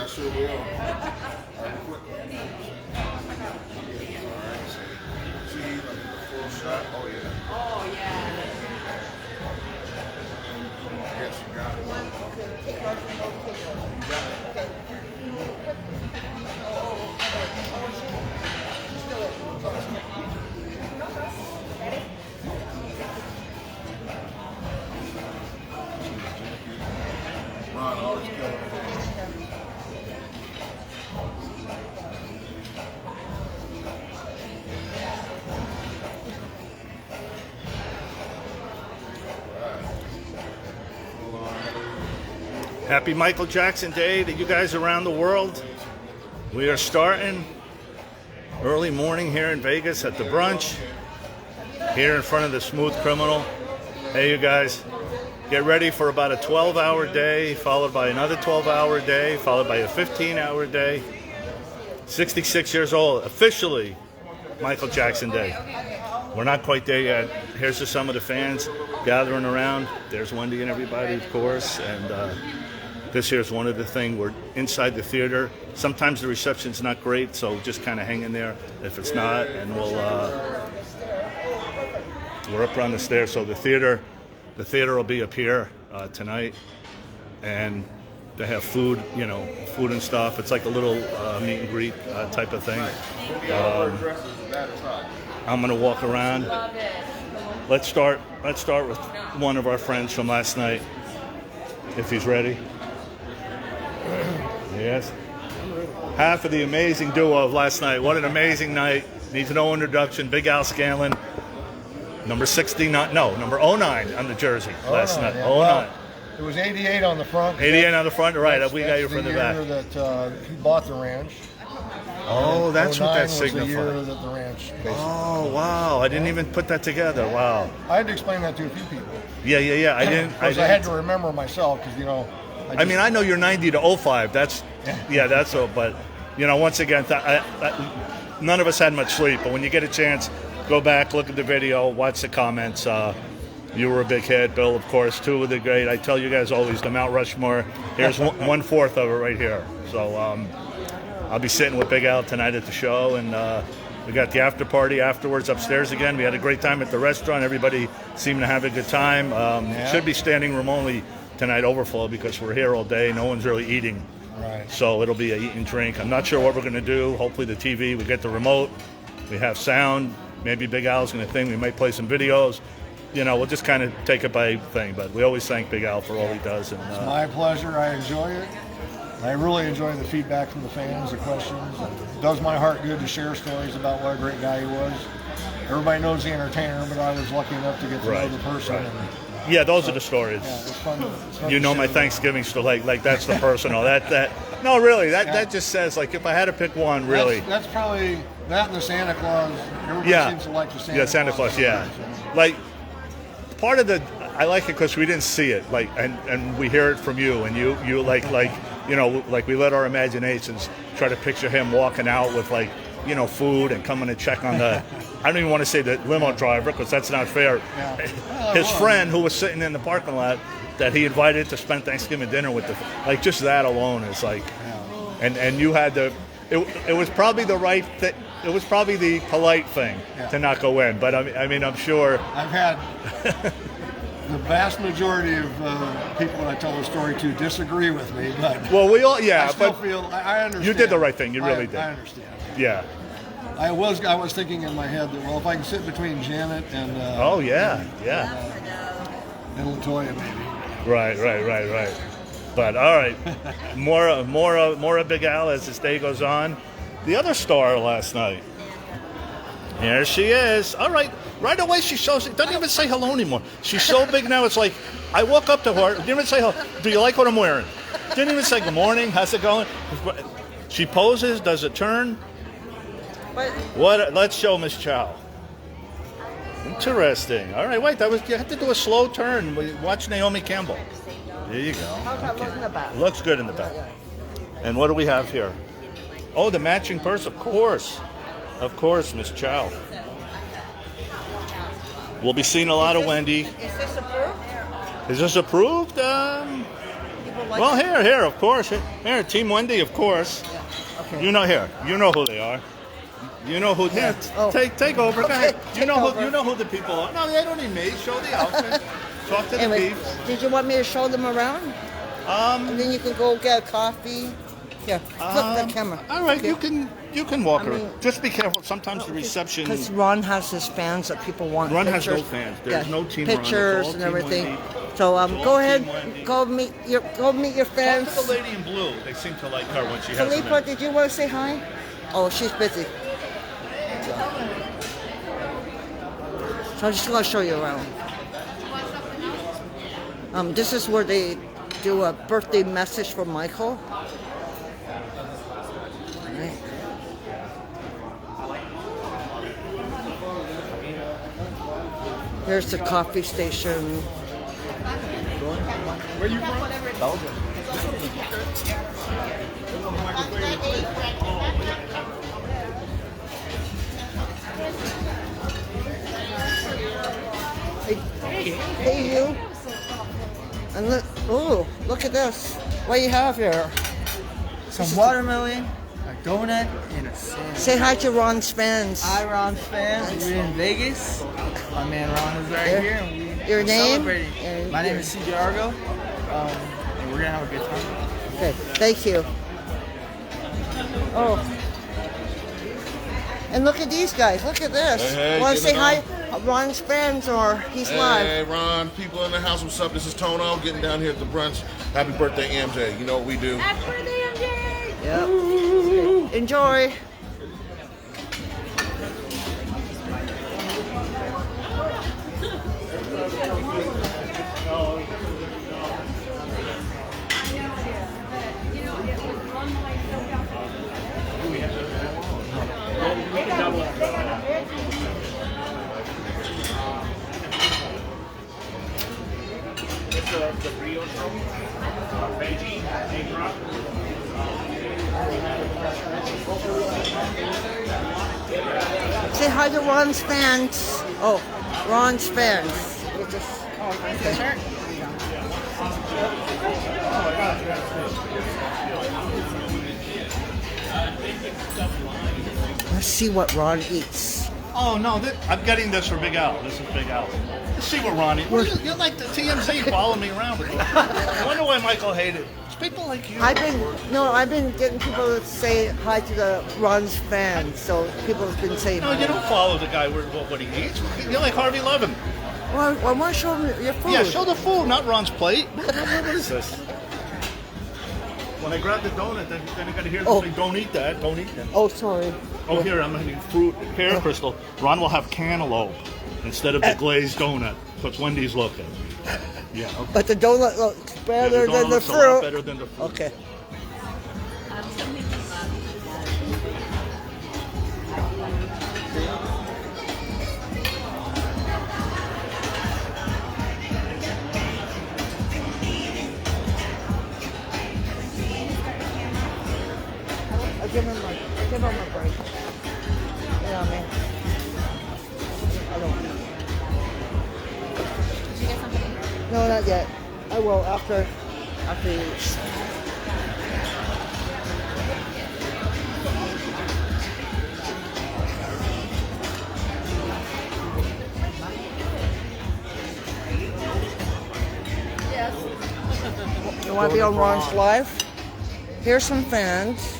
sure will. All right, quick. All right, so cheese, like a full shot. Oh, yeah. Oh, yeah. Yes, you got it. You got it. Ron always killing it. Happy Michael Jackson Day to you guys around the world. We are starting early morning here in Vegas at the brunch, here in front of the Smooth Criminal. Hey, you guys, get ready for about a 12-hour day, followed by another 12-hour day, followed by a 15-hour day. 66 years old, officially Michael Jackson Day. We're not quite there yet. Here's to some of the fans gathering around. There's Wendy and everybody, of course, and this here's one of the things. We're inside the theater. Sometimes the reception's not great, so just kind of hang in there if it's not, and we're up around the stairs. So the theater will be up here tonight, and they have food, food and stuff. It's like a little meet and greet type of thing. I'm gonna walk around. Let's start with one of our friends from last night, if he's ready. Yes. Half of the amazing duo of last night. What an amazing night. Needs no introduction. Big Al Scanlon. Number 69, no, number 09 on the jersey last night. Yeah. 09. Well, it was 88 on the front. 88 on the front, right. We got you from the back. That's the year that he bought the ranch. Oh, that's what that was the year signifies. that the ranch basically. Oh, wow. I didn't even put that together. Wow. I had to explain that to a few people. Yeah. I didn't. I had to remember myself because, I know you're 90 to 05. That's all. But, once again, none of us had much sleep. But when you get a chance, go back, look at the video, watch the comments. You were a big hit. Bill, of course, too, with the great. I tell you guys always, the Mount Rushmore. Here's 1/4 of it right here. So I'll be sitting with Big Al tonight at the show. And we got the after party afterwards upstairs again. We had a great time at the restaurant. Everybody seemed to have a good time. Should be standing room only tonight, overflow, because we're here all day. No one's really eating. Right. So it'll be a eat and drink. I'm not sure what we're going to do. Hopefully the TV, we get the remote. We have sound. Maybe Big Al's going to think we might play some videos. We'll just kind of take it by thing. But we always thank Big Al for all he does. And, it's my pleasure. I enjoy it. I really enjoy the feedback from the fans, the questions. It does my heart good to share stories about what a great guy he was. Everybody knows the entertainer, but I was lucky enough to get to know the person. Right. And, yeah, those are the stories. Yeah, it's fun. My Thanksgiving story, like that's the personal. that no, really, that just says, like, if I had to pick one, really. That's probably that and the Santa Claus. Everybody seems to like the Santa Claus. Yeah, Santa Claus. Yeah, like part of the. I like it because we didn't see it, like, and we hear it from you, and you like we let our imaginations try to picture him walking out with, like, food and coming to check on the. I don't even want to say the limo driver because that's not fair. Yeah. His friend who was sitting in the parking lot that he invited to spend Thanksgiving dinner with, like, just that alone is like, and you had to. It was probably the right thing. It was probably the polite thing to not go in. But I mean, I'm sure. I've had the vast majority of people that I tell the story to disagree with me, but we all I still feel I understand. You did the right thing. You really did. I understand. Yeah. I was thinking in my head that, if I can sit between Janet and and LaToya, maybe. Right. But all right, more of Big Al as this day goes on. The other star last night. Here she is. All right. Right away she shows it. Doesn't even say hello anymore. She's so big now. It's like I walk up to her. Didn't even say hello. Do you like what I'm wearing? Didn't even say good morning. How's it going? She poses. Does it turn? What? Let's show Miss Chow. Interesting. All right, wait. You have to do a slow turn. Watch Naomi Campbell. There you go. How's that look in the back? Looks good in the back. And what do we have here? Oh, the matching purse. Of course, Miss Chow. We'll be seeing a lot of Wendy. Is this approved? Is this approved? like Well, it? here, of course. Here, Team Wendy, of course. Okay. You know who they are. You know who. Yeah. Here, Oh. take over. Go Okay, ahead. take over. You know who the people are. No, they don't need me. Show the outfit. Talk to the Anyway, peeps. did you want me to show them around? And then you can go get a coffee. Here, flip the camera. All right, Okay. you can walk I her. mean- Just be careful. Sometimes the reception. Because Ron has his fans that people want. Ron has pictures. no fans. There's no Team Ron. It's pictures all and Team everything. Wendy. So It's go all ahead, Team Wendy. go meet your Talk fans. to the lady in blue. They seem to like her when she has Philippa, them. did you want to say hi? Oh, she's busy. So I'm just gonna show you around. This is where they do a birthday message for Michael. Right. Here's the coffee station. Where you from? Belgium. Hey you. And look at this. What you have here? Some watermelon, a donut, and a sandwich. Say hi to Ron's fans. Hi, Ron's fans. We're in Vegas. My man Ron is right Your- here. And your we're name? Celebrating. And My name your- is CJ Argo. And we're going to have a good time. Okay, thank you. Oh. And look at these guys. Look at this. Hey, Want to say getting hi, it Ron's fans, or he's live? Hey, Ron, people in the house, what's up? This is Tono getting down here at the brunch. Happy birthday, MJ. You know what we do. Yep. Enjoy. Say hi to Ron's fans. Oh, Ron's fans. Let's see what Ron eats. Oh no, I'm getting this for Big Al. This is Big Al. Let's see what Ronnie. You're like the TMZ following me around. I wonder why Michael hated. It's people like you. I've been getting people to say hi to the Ron's fans. So people have been saying No, hi. you don't follow the guy what he eats. You're like Harvey Levin. Well, I want to show them your food. Yeah, show the food, not Ron's plate. What is this? When I grab the donut, then I got to hear them Oh. say, "Don't eat that. Don't eat that." Oh, sorry. Oh, here I'm having fruit. Here, Crystal. Ron will have cantaloupe instead of the glazed donut. Because Wendy's looking. Yeah. Okay. But the donut looks better donut than the looks a lot fruit. better than the fruit. Okay. I'll give him a break. You know what I mean? I don't. Did you get something? No, not yet. I will after he eats. You want to be on Ron's live? Here's some fans.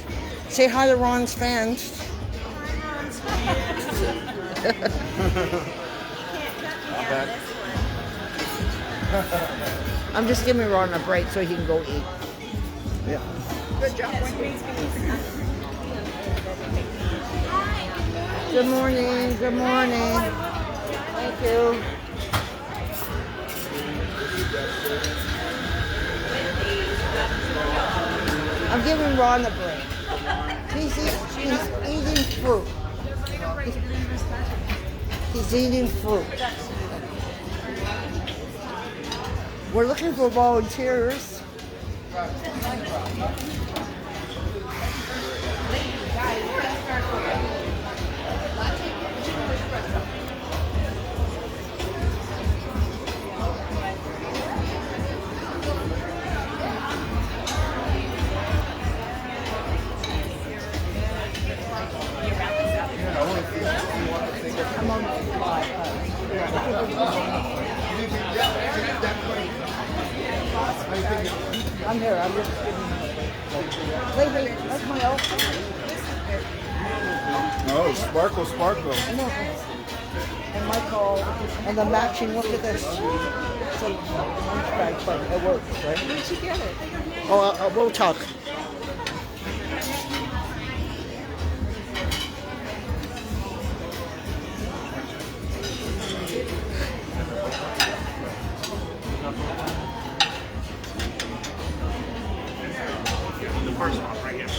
Say hi to Ron's fans. I'm just giving Ron a break so he can go eat. Yeah. Good morning. Good morning. Thank you. I'm giving Ron a break. He's eating fruit. He's eating fruit. We're looking for volunteers. I'm here. I'm just giving him a break. Wait, that's my outfit. Oh, sparkle, sparkle. I know. And Michael, and the matching, look at this. It's a lunch bag, but it works, right? Where'd you get it? Oh, we'll talk. The first one right here.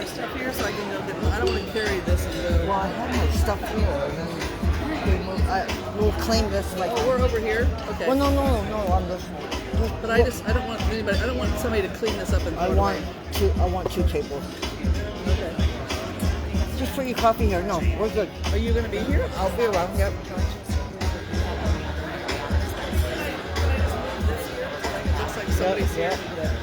Stuff here so I can go get. I don't want to carry this and go. Well, I have my stuff here, and then we'll claim this like. Oh, we're over here. Okay. Well, no, on this one. But I don't want anybody. I don't want somebody to clean this up and. I throw it want away. I want 2 tables. Okay. Just for your coffee here. No, we're good. Are you going to be here? I'll be around. Yep. Looks like somebody's here. Yeah.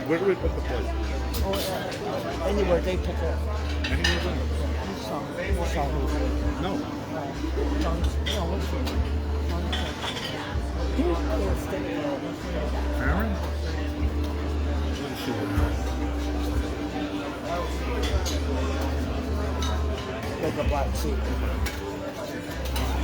Where do we put the plate? Oh, anywhere they pick it. Anywhere? No. Aaron? Like a black suit.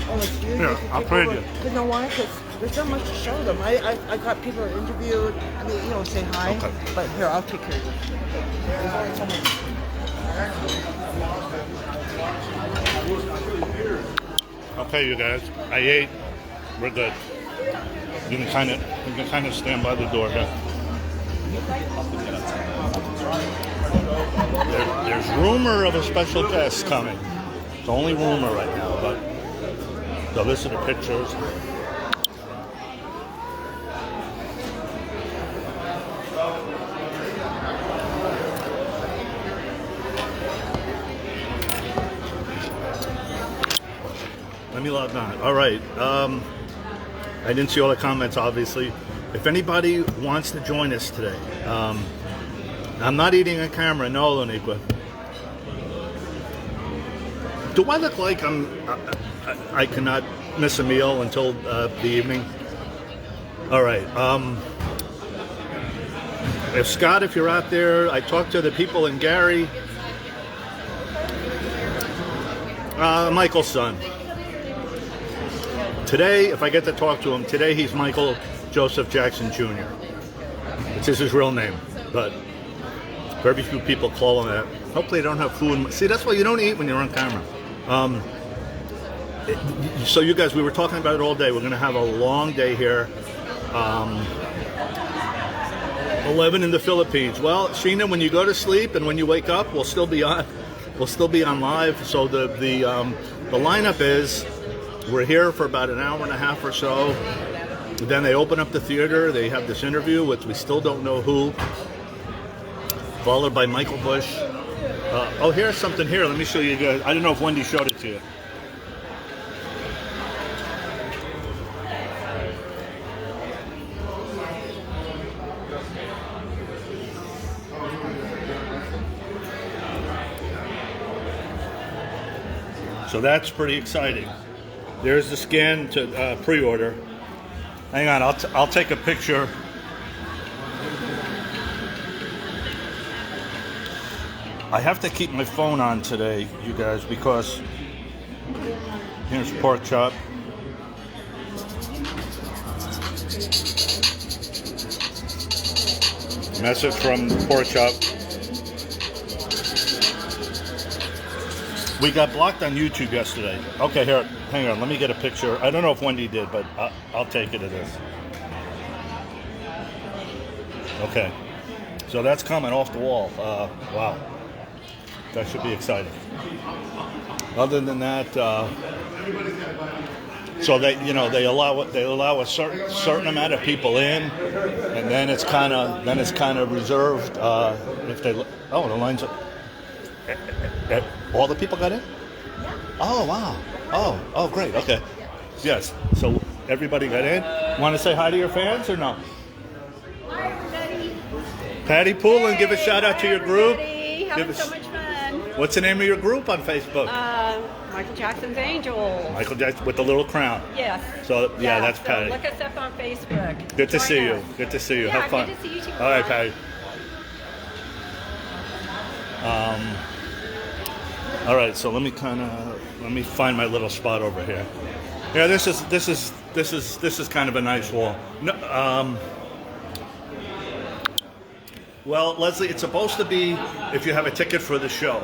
Oh, it's you. Yeah, I'll trade you. You know why? Because there's not much to show them. I got people interviewed. I mean, say hi. Okay. But here, I'll take care of you. There's only so much. Okay, you guys. I ate. We're good. You can kind of stand by the door here. There's rumor of a special guest coming. It's only rumor right now, but so this are the pictures. Let me log on. All right. I didn't see all the comments, obviously. If anybody wants to join us today, I'm not eating on camera. No, Loniqua. Do I look like I cannot miss a meal until the evening? All right. If Scott, if you're out there, I talked to the people in Gary. Michael's son. Today, if I get to talk to him, today he's Michael Joseph Jackson Jr. It's his real name, but very few people call him that. Hopefully they don't have food. See, that's why you don't eat when you're on camera. So you guys, we were talking about it all day. We're going to have a long day here. 11 in the Philippines. Well, Sheena, when you go to sleep and when you wake up, we'll still be on. We'll still be on live. So the lineup is We're here for about an hour and a half or so. Then they open up the theater. They have this interview with we still don't know who, followed by Michael Bush. Oh, here's something here. Let me show you guys. I don't know if Wendy showed it to you. So that's pretty exciting. There's the scan to pre-order. Hang on, I'll take a picture. I have to keep my phone on today, you guys, because here's pork chop. Message from pork chop. We got blocked on YouTube yesterday. Okay, here, hang on. Let me get a picture. I don't know if Wendy did, but I'll take it as this. Okay, so that's coming off the wall. Wow, that should be exciting. Other than that, so they allow a certain amount of people in, and then it's kind of reserved if they. Oh, the lines up. All the people got in? Oh, wow. Oh, great. Okay. Yes. So everybody got in. Want to say hi to your fans or no? Hi, everybody. Patty Poulin, give a shout out to your group. Having so much fun. What's the name of your group on Facebook? Michael Jackson's Angels. Michael Jackson with the little crown. Yes. So yeah, that's so Patty. Look us up on Facebook. Good to Join see us. you. Good to see you. Yeah, Have fun. good to see you too. All right, Patty. All right, so let me find my little spot over here. Yeah, this is kind of a nice wall. No, well, Leslie, it's supposed to be if you have a ticket for the show,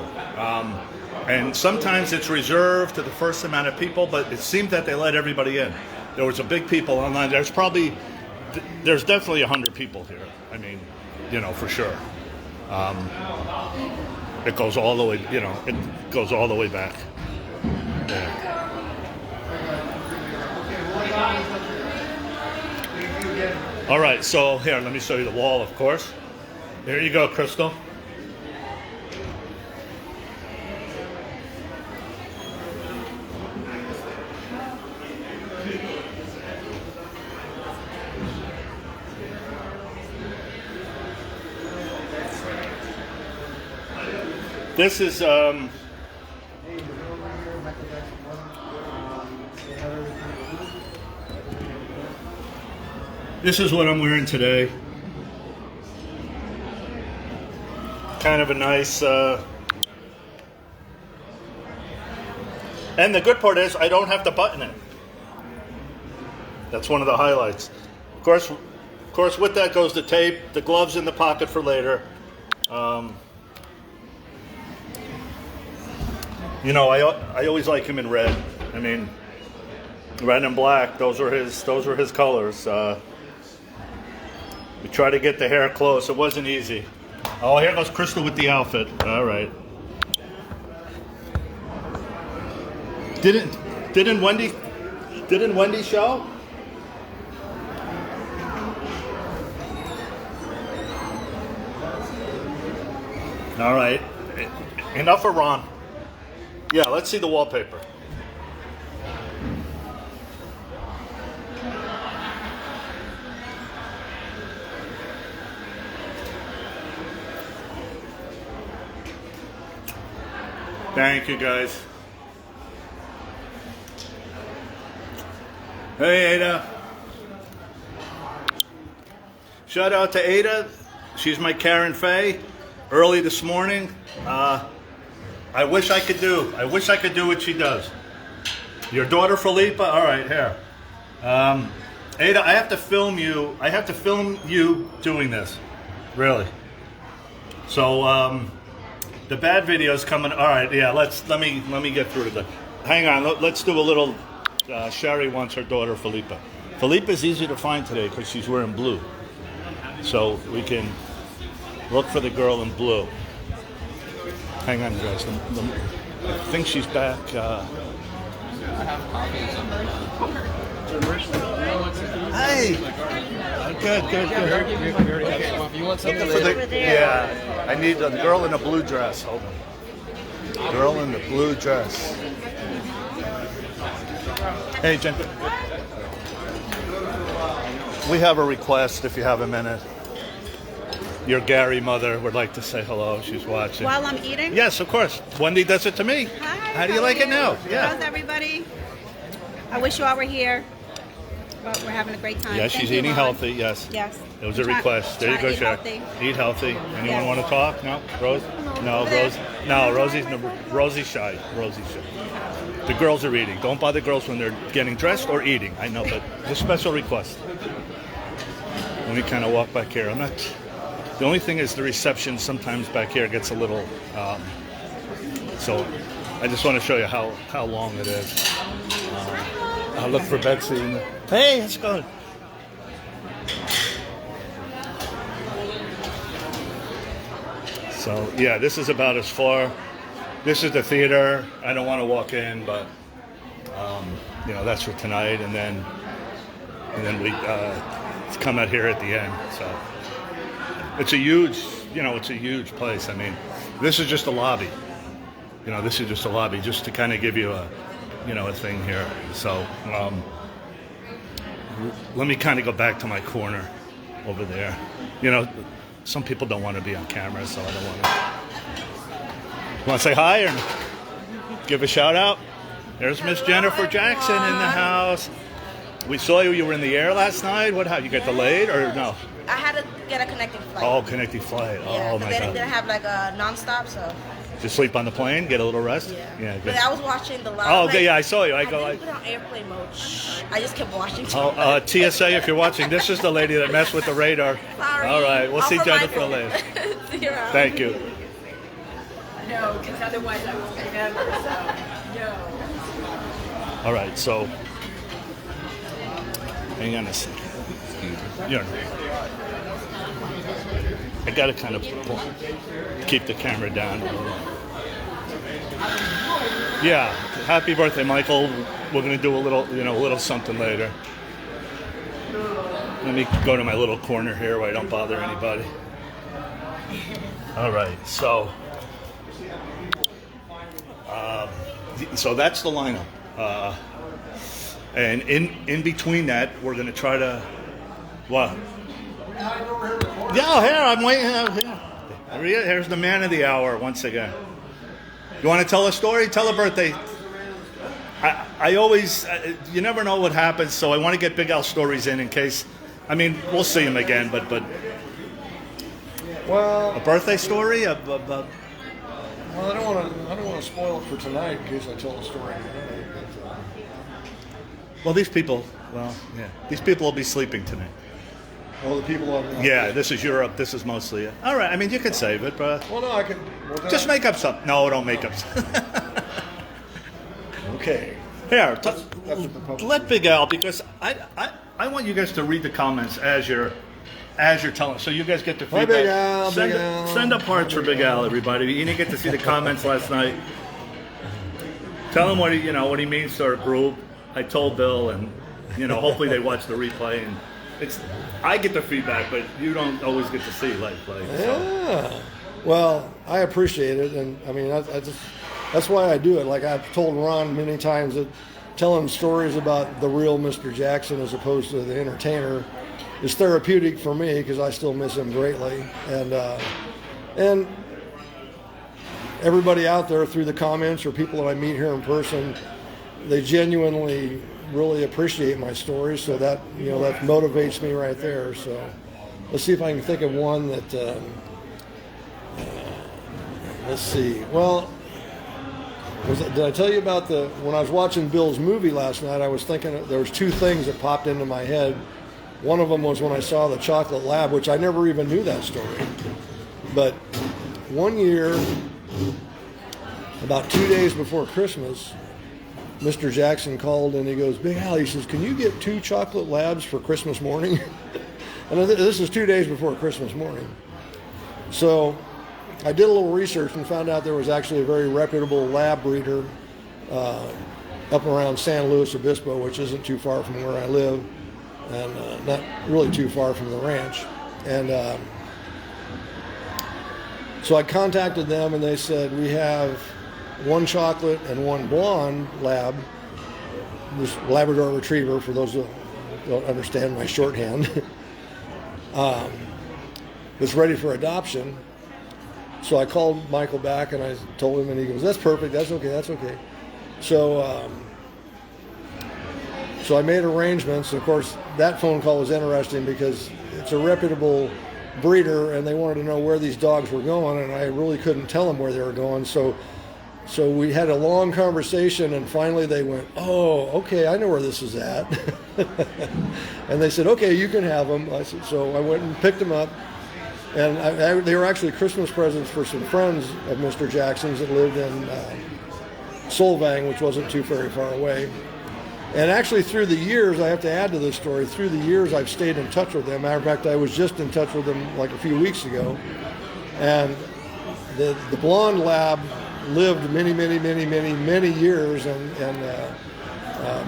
and sometimes it's reserved to the first amount of people. But it seemed that they let everybody in. There was a big people online. There's definitely 100 people here. I mean, for sure. It goes all the way, it goes all the way back. Yeah. All right, so here, let me show you the wall, of course. There you go, Crystal. This is what I'm wearing today. Kind of a nice and the good part is I don't have to button it. That's one of the highlights. Of course with that goes the tape, the gloves in the pocket for later. I always like him in red. I mean, red and black. Those were his colors. We tried to get the hair close. It wasn't easy. Oh, here goes Crystal with the outfit. All right. Didn't Wendy show? All right. Enough of Ron. Yeah, let's see the wallpaper. Thank you, guys. Hey, Ada. Shout out to Ada. She's my Karen Faye. Early this morning. I wish I could do what she does. Your daughter Felipa. All right, here. Ada, I have to film you. I have to film you doing this. Really. So the bad video's coming. All right, yeah. Let me get through to the. Hang on. Let's do a little. Sherry wants her daughter Felipa. Felipa's easy to find today because she's wearing blue. So we can look for the girl in blue. Hang on, guys. I think she's back. Hey. Good. You want something? Yeah, I need a girl in a blue dress. Hold on. Girl in the blue dress. Hey, Jen. We have a request if you have a minute. Your Gary mother would like to say hello. She's watching. While I'm eating? Yes, of course. Wendy does it to me. Hi. How do you like it now? Yeah. How's everybody? I wish you all were here. But we're having a great time. Yeah, Thank she's you, eating Ron. healthy, yes. Yes. It was a Try- request. There you try go, to eat Jack. healthy. Eat healthy. Anyone Yes. want to talk? No? Rose? No, Over there. Rose. No, Rosie's shy. Rosie's shy. The girls are eating. Don't bother girls when they're getting dressed or eating. I know, but it's a special request. Let me kind of walk back here. The only thing is the reception sometimes back here gets a little, so I just want to show you how long it is. I'll look for Betsy. Hey, how's it going? So yeah, this is about as far. This is the theater. I don't want to walk in, but that's for tonight, and then we come out here at the end. So it's a huge place. I mean, this is just a lobby. This is just a lobby, just to kind of give you a thing here. So let me kind of go back to my corner over there. Some people don't want to be on camera, so I don't want to. Want to say hi or give a shout out? There's Miss Jennifer Jackson in the house. We saw you. You were in the air last night. What happened? You get delayed or no? I had to get a connecting flight. Oh, connecting flight. Yeah, Oh my they God. didn't have like a nonstop, so. Just sleep on the plane, get a little rest. Yeah. Good. But I was watching the live. Oh, okay, yeah, I saw you. I didn't put it on airplane mode. Shh. I just kept watching. TSA, if you're watching, this is the lady that messed with the radar. Sorry. All right, we'll I'll see remind Jennifer you. later. See you around. Thank you. No, because otherwise I won't remember. So, no. All right, so hang on a second. I gotta kind of keep the camera down a little. Yeah, happy birthday, Michael. We're gonna do a little something later. Let me go to my little corner here where I don't bother anybody. All right, so that's the lineup. And in between that, we're gonna try to what? Yeah, here I'm waiting. Here's the man of the hour once again. You want to tell a story? Tell a birthday. I always, you never know what happens, so I want to get Big Al stories in case. I mean, we'll see him again, but Well, a birthday story. I don't want to spoil it for tonight in case I tell the story tonight. Well, these people will be sleeping tonight. Well, the people on. Yeah, this is Europe. This is mostly it. All right. I mean, you could save it, but Well, no, I can. Well, just make up something. No, don't make up something. Okay. Here, That's the proposal. let Big Al, because I want you guys to read the comments as you're telling, so you guys get the Hi, feedback. Big Al, send, Big Al. send up hearts for Big Al, everybody. You didn't get to see the comments last night. Tell him what he means to our group. I told Bill, and hopefully they watch the replay. And I get the feedback, but you don't always get to see so. Yeah. Well, I appreciate it, and I mean, that's why I do it. Like I've told Ron many times that telling stories about the real Mr. Jackson as opposed to the entertainer is therapeutic for me because I still miss him greatly. And everybody out there through the comments or people that I meet here in person, they genuinely really appreciate my stories. So that that motivates me right there. So let's see if I can think of one that. Let's see. Well, did I tell you about when I was watching Bill's movie last night? I was thinking there was two things that popped into my head. One of them was when I saw the Chocolate Lab, which I never even knew that story. But one year, about 2 days before Christmas, Mr. Jackson called and he goes, "Big Al," he says, "can you get 2 Chocolate Labs for Christmas morning?" And this is 2 days before Christmas morning. So I did a little research and found out there was actually a very reputable lab breeder up around San Luis Obispo, which isn't too far from where I live, and not really too far from the ranch. And so I contacted them, and they said, we have one chocolate and one blonde lab, this Labrador Retriever, for those who don't understand my shorthand, was ready for adoption. So I called Michael back, and I told him, and he goes, that's perfect, that's okay, that's okay. So so I made arrangements. Of course, that phone call was interesting because it's a reputable breeder, and they wanted to know where these dogs were going, and I really couldn't tell them where they were going. So we had a long conversation, and finally they went, oh, okay, I know where this is at. And they said, okay, you can have them. So I went and picked them up, and they were actually Christmas presents for some friends of Mr. Jackson's that lived in Solvang, which wasn't too very far away. And actually through the years, I have to add to this story, through the years I've stayed in touch with them. Matter of fact, I was just in touch with them like a few weeks ago. And the blonde lab lived many years. And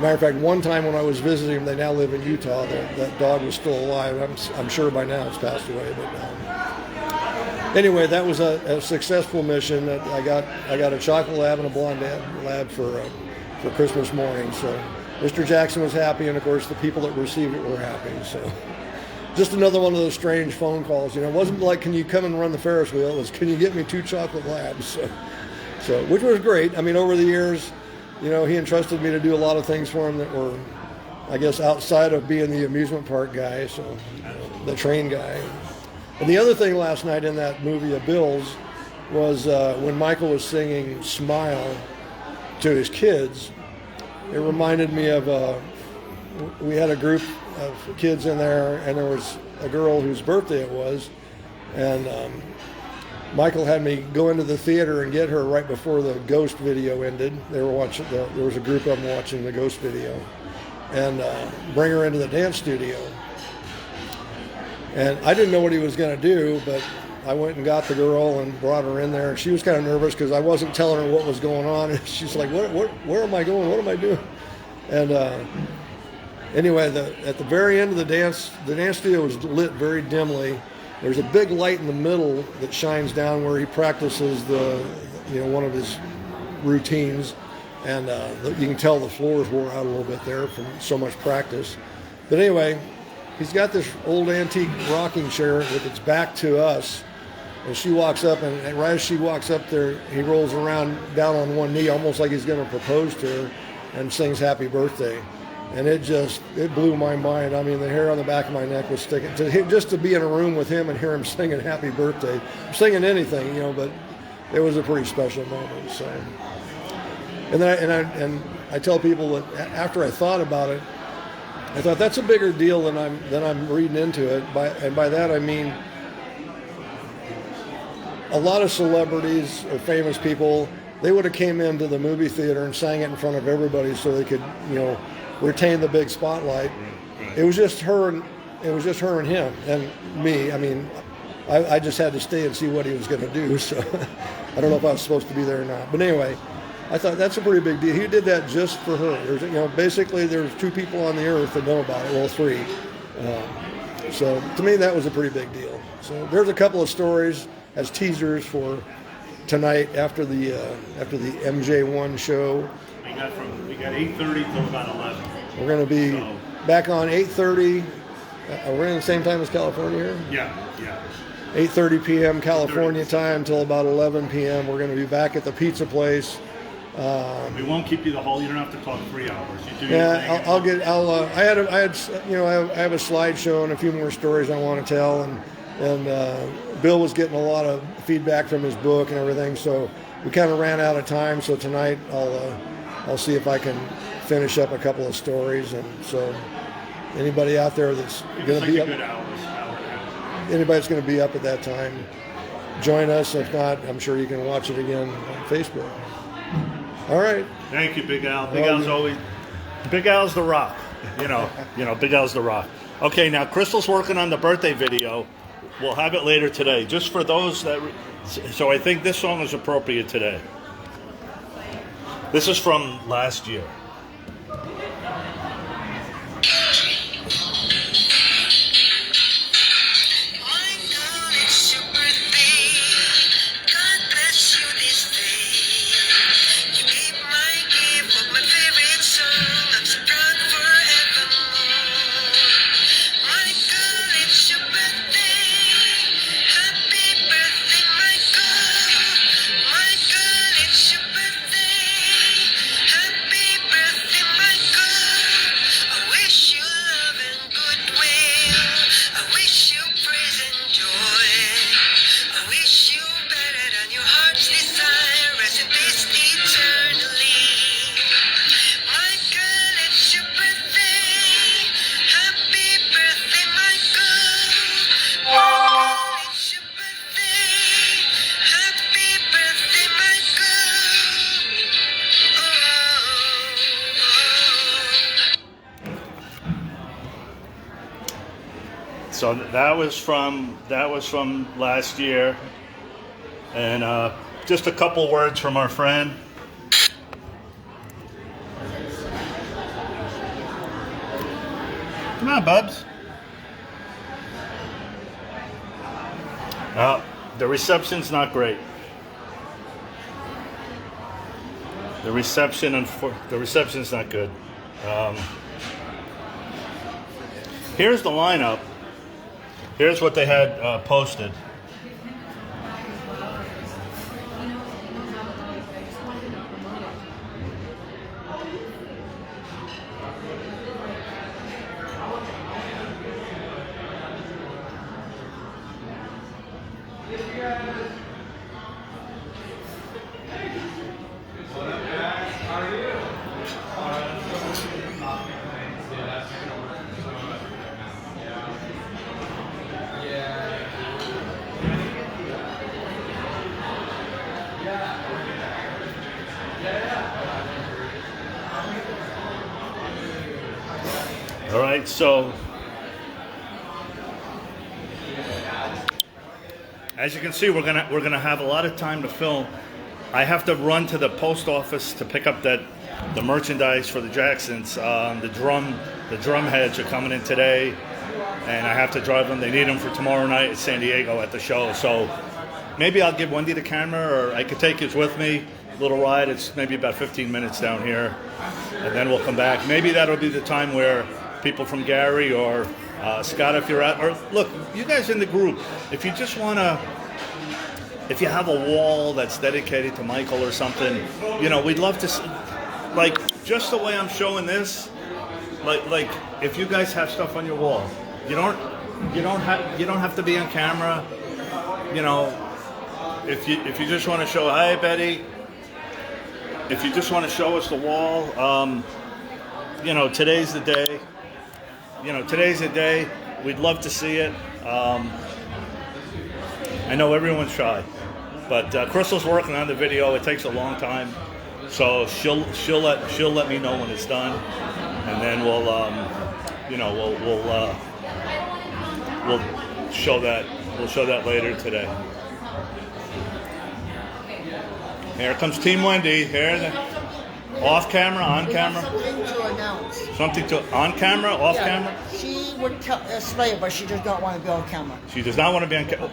matter of fact, one time when I was visiting them, they now live in Utah, that dog was still alive. I'm sure by now it's passed away. But anyway, that was a successful mission. That I got a chocolate lab and a blonde lab for Christmas morning. So Mr. Jackson was happy, and of course the people that received it were happy. So just another one of those strange phone calls. You know, it wasn't like, can you come and run the Ferris wheel? It was, can you get me 2 chocolate labs? So which was great. I mean, over the years, you know, he entrusted me to do a lot of things for him that were, I guess, outside of being the amusement park guy, so the train guy. And the other thing last night in that movie of Bill's was when Michael was singing Smile to his kids. It reminded me of we had a group of kids in there, and there was a girl whose birthday it was, and Michael had me go into the theater and get her right before the Ghost video ended. They were watching. There was a group of them watching the Ghost video, and bring her into the dance studio. And I didn't know what he was going to do, but I went and got the girl and brought her in there. And she was kind of nervous because I wasn't telling her what was going on. And she's like, where am I going? What am I doing? And anyway, at the very end of the dance studio was lit very dimly. There's a big light in the middle that shines down where he practices one of his routines. And you can tell the floors wore out a little bit there from so much practice. But anyway, he's got this old antique rocking chair with its back to us. And she walks up, and right as she walks up there, he rolls around down on one knee, almost like he's going to propose to her, and sings Happy Birthday. And it blew my mind. I mean, the hair on the back of my neck was sticking. Just to be in a room with him and hear him singing Happy Birthday, singing anything, but it was a pretty special moment. So, and I tell people that after I thought about it, I thought that's a bigger deal than I'm reading into it. And by that I mean, a lot of celebrities or famous people, they would have came into the movie theater and sang it in front of everybody so they could, retain the big spotlight. It was just her and him and me. I mean, I just had to stay and see what he was going to do. So I don't know if I was supposed to be there or not. But anyway, I thought that's a pretty big deal. He did that just for her. Basically there's 2 people on the earth that know about it. Well, 3. So to me, that was a pretty big deal. So there's a couple of stories as teasers for tonight after the MJ1 show. We got 8:30 till about 11. We're going to be back on 8:30. We're in the same time as California here? Yeah. 8:30 p.m. California time till about 11 p.m. We're going to be back at the pizza place. We won't keep you the whole. You don't have to talk 3 hours. You do Yeah, your thing. I have a slideshow and a few more stories I want to tell, and Bill was getting a lot of feedback from his book and everything, so we kind of ran out of time. So tonight I'll see if I can finish up a couple of stories, and so anybody out there that's going to be up, anybody that's going to be up at that time, join us. If not, I'm sure you can watch it again on Facebook. All right. Thank you, Big Al. Big Al's the rock. Big Al's the rock. Okay, now Crystal's working on the birthday video. We'll have it later today. Just for those that... So I think this song is appropriate today. This is from last year. So that was from last year, and just a couple words from our friend. Come on, Bubs. The reception's not great. The reception's not good. Here's the lineup. Here's what they had posted. All right, so as you can see, we're gonna have a lot of time to film. I have to run to the post office to pick up the merchandise for the Jacksons. The drum heads are coming in today, and I have to drive them. They need them for tomorrow night at San Diego at the show. So maybe I'll give Wendy the camera, or I could take his with me. Little ride. It's maybe about 15 minutes down here, and then we'll come back. Maybe that'll be the time where people from Gary or Scott, if you're at, or look, you guys in the group, if you just want to, if you have a wall that's dedicated to Michael or something, you know, we'd love to see, like, just the way I'm showing this, like if you guys have stuff on your wall, you don't have to be on camera, you know, if you just want to show, hi Betty, if you just want to show us the wall, you know, today's the day. You know, today's the day. We'd love to see it. I know everyone's shy, but Crystal's working on the video. It takes a long time, so she'll let me know when it's done, and then we'll show that later today. Here comes Team Wendy. Here. Off camera, on camera? Something to announce. Something to, on camera, off camera? She would explain, but she does not want to be on camera. She does not want to be on camera.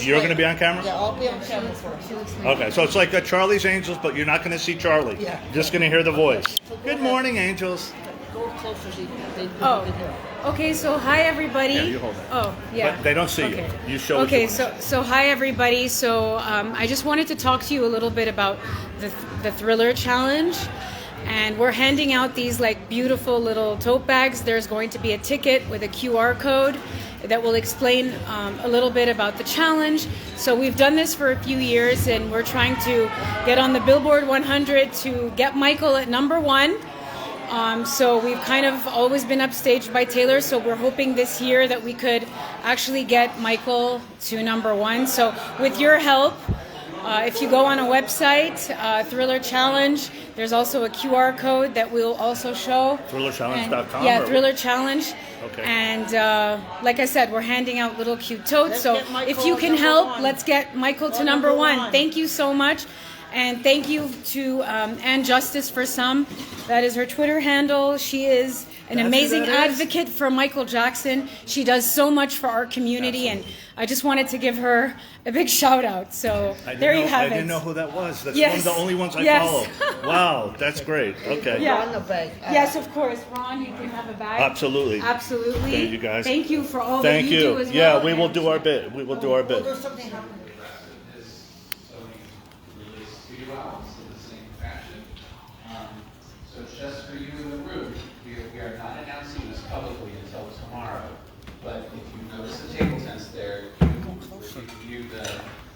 You're going to be on camera? Yeah, I'll be on camera first. Okay, so it's like a Charlie's Angels, but you're not going to see Charlie. Yeah. You're just going to hear the voice. Good morning, Angels. Go closer so they Oh, okay, so hi everybody. Yeah, you hold it. Oh, yeah. But they don't see Okay. you. You show us. Okay, so hi everybody. So I just wanted to talk to you a little bit about the Thriller Challenge. And we're handing out these like beautiful little tote bags. There's going to be a ticket with a QR code that will explain a little bit about the challenge. So we've done this for a few years, and we're trying to get on the Billboard 100 to get Michael at #1. So we've kind of always been upstaged by Taylor, so we're hoping this year that we could actually get Michael to #1. So with your help, if you go on a website, Thriller Challenge, there's also a QR code that we'll also show. ThrillerChallenge.com? Yeah, Thriller Challenge. Okay. And like I said, we're handing out little cute totes. Let's So get Michael if you can number help, one. let's get Michael to Number #1. one. Thank you so much. And thank you to Ann Justice for Some. That is her Twitter handle. She is an amazing advocate for Michael Jackson. She does so much for our community, and I just wanted to give her a big shout out. So there you have it. I didn't know who that was. That's Yes. one of the only ones I Yes. follow. Wow, that's great. Okay. Yeah. on the bag. Yes, of course. Ron, you can have a bag. Absolutely. Absolutely. Thank you, guys. Thank you for all Thank that you do as well. Yeah, we will do our bit. We will do our bit. There's something happening. So just for you in the room, we are not announcing this publicly until tomorrow. But if you notice the table tents there, you give you the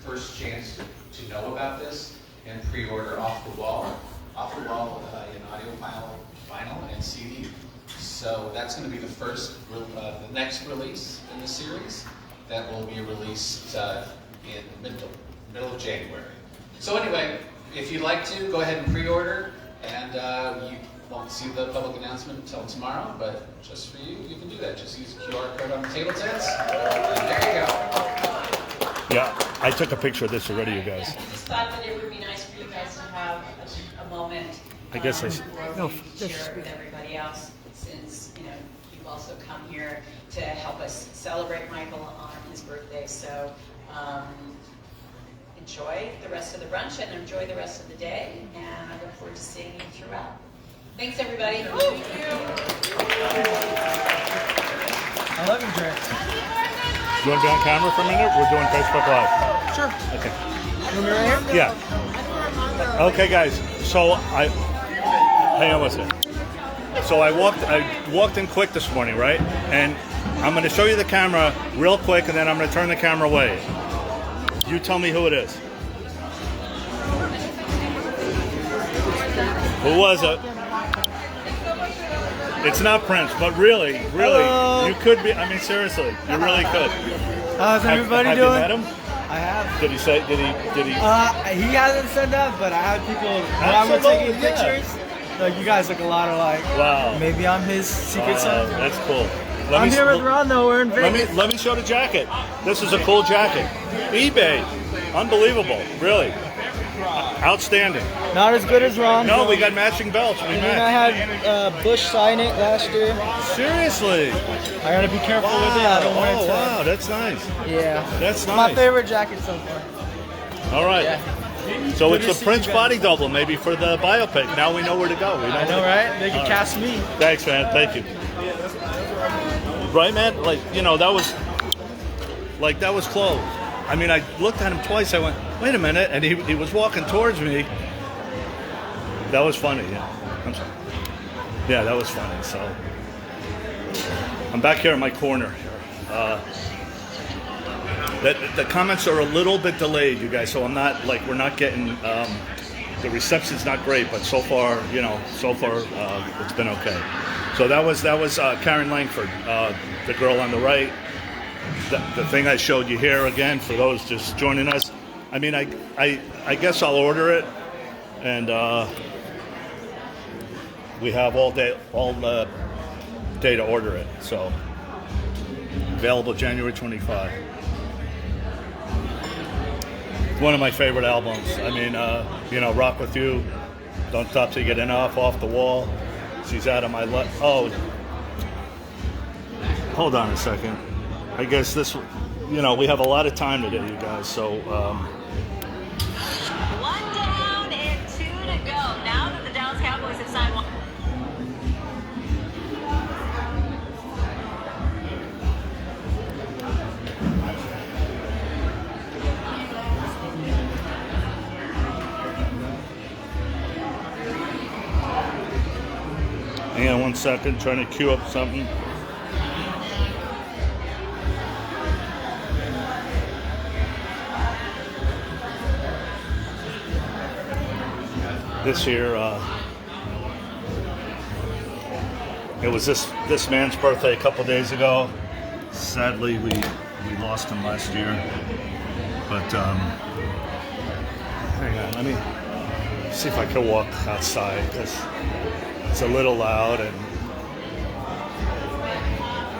first chance to know about this and pre-order Off the Wall in audio vinyl and CD. So that's going to be the next release in the series. That will be released in the middle of January. So anyway, if you'd like to, go ahead and pre-order. And won't see the public announcement until tomorrow, but just for you, you can do that. Just use the QR code on the table tents, and there you go. Yeah, I took a picture of this already, you guys. I just thought that it would be nice for you guys to have a moment. I guess I where we share with everybody else, since you've also come here to help us celebrate Michael on his birthday. So enjoy the rest of the brunch and enjoy the rest of the day, and I look forward to seeing you throughout. Thanks, everybody. I love you, Dre. You want to be on camera for a minute? We're doing Facebook Live. Sure. Okay. You want me right here? Yeah. Okay, guys. So hang on one second. So I walked in quick this morning, right? And I'm going to show you the camera real quick, and then I'm going to turn the camera away. You tell me who it is. Who was it? It's not Prince, but really, Hello. you could be. I mean, seriously, you really could. How's everybody have doing? You met him? I have. Did he say? Did he? He hasn't said that, but I have people when I was Absolutely, taking yeah. pictures. Like, you guys look a lot alike. Wow. Maybe I'm his secret son. That's cool. I'm here with Ron though. We're in Vegas. Let me show the jacket. This is a cool jacket. eBay, unbelievable, really, outstanding. Not as good as Ron. No, we got matching belts. We And then I matched. had Bush sign it last year. Seriously? I gotta be careful with it. I don't want it to. Wow, that's nice. Yeah. That's My nice. favorite jacket so far. All right. Yeah. So Good it's to the see Prince you guys. body double, maybe for the biopic. Now we know where to go. I know, right? They can cast me. Thanks, man. Thank you. Right, man? Like, that was close. I mean, I looked at him twice. I went, wait a minute. And he was walking towards me. That was funny, yeah. I'm sorry. Yeah, that was funny. So I'm back here in my corner here. The comments are a little bit delayed, you guys. So I'm not, we're not getting, the reception's not great, but so far, it's been okay. So that was Karen Langford, the girl on the right. The thing I showed you here again for those just joining us. I mean, I guess I'll order it, and we have all day to order it. So available January 25. One of my favorite albums. I mean, Rock With You, Don't Stop Till You Get Enough, Off the Wall. She's out of my left. Oh, hold on a second. I guess this, we have a lot of time today, you guys. So, 1 down and 2 to go. Now that the Dallas Cowboys have signed one. hang on one second, trying to queue up something. This here, it was this man's birthday a couple days ago. Sadly, we lost him last year. But hang on, let me see if I can walk outside because it's a little loud and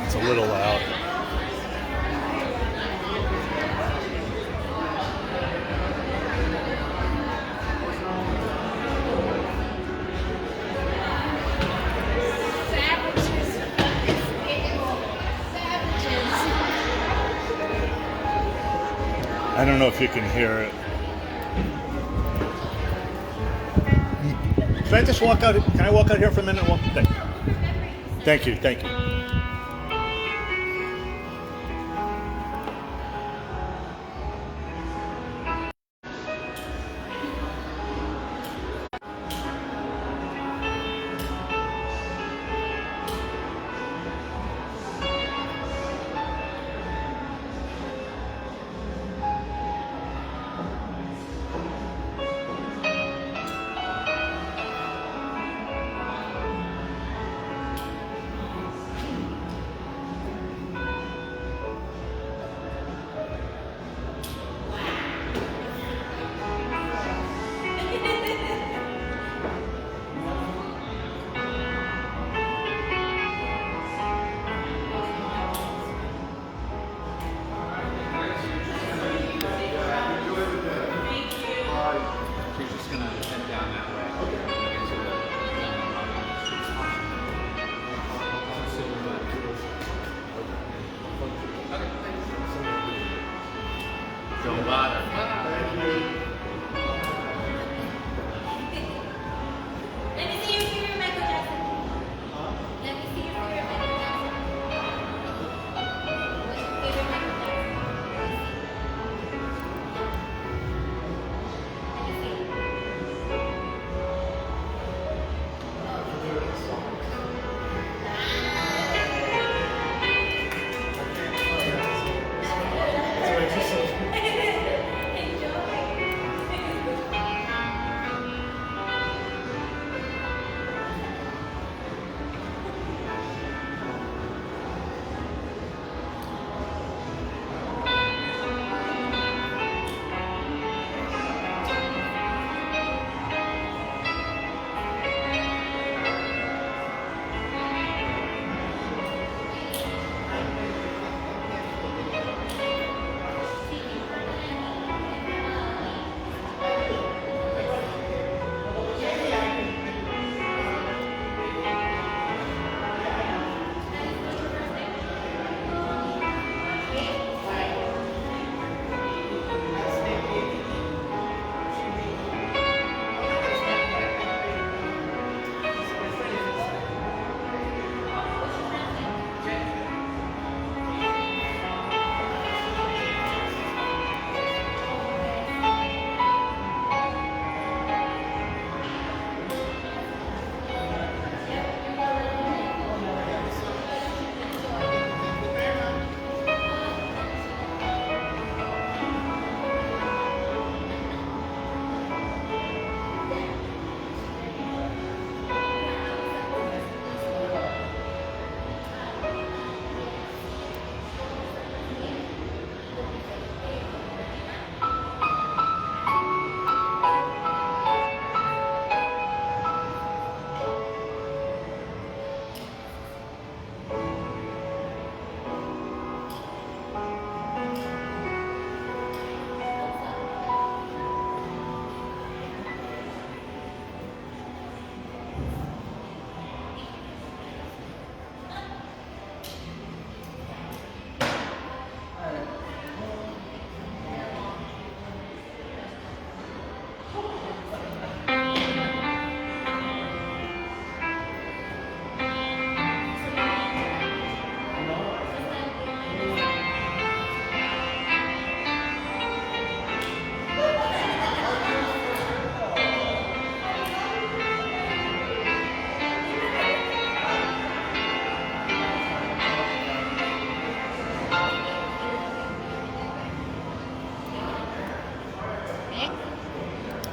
it's a little loud. I don't know if you can hear it. Can I just walk out? Can I walk out here for a minute? Thank you. Thank you.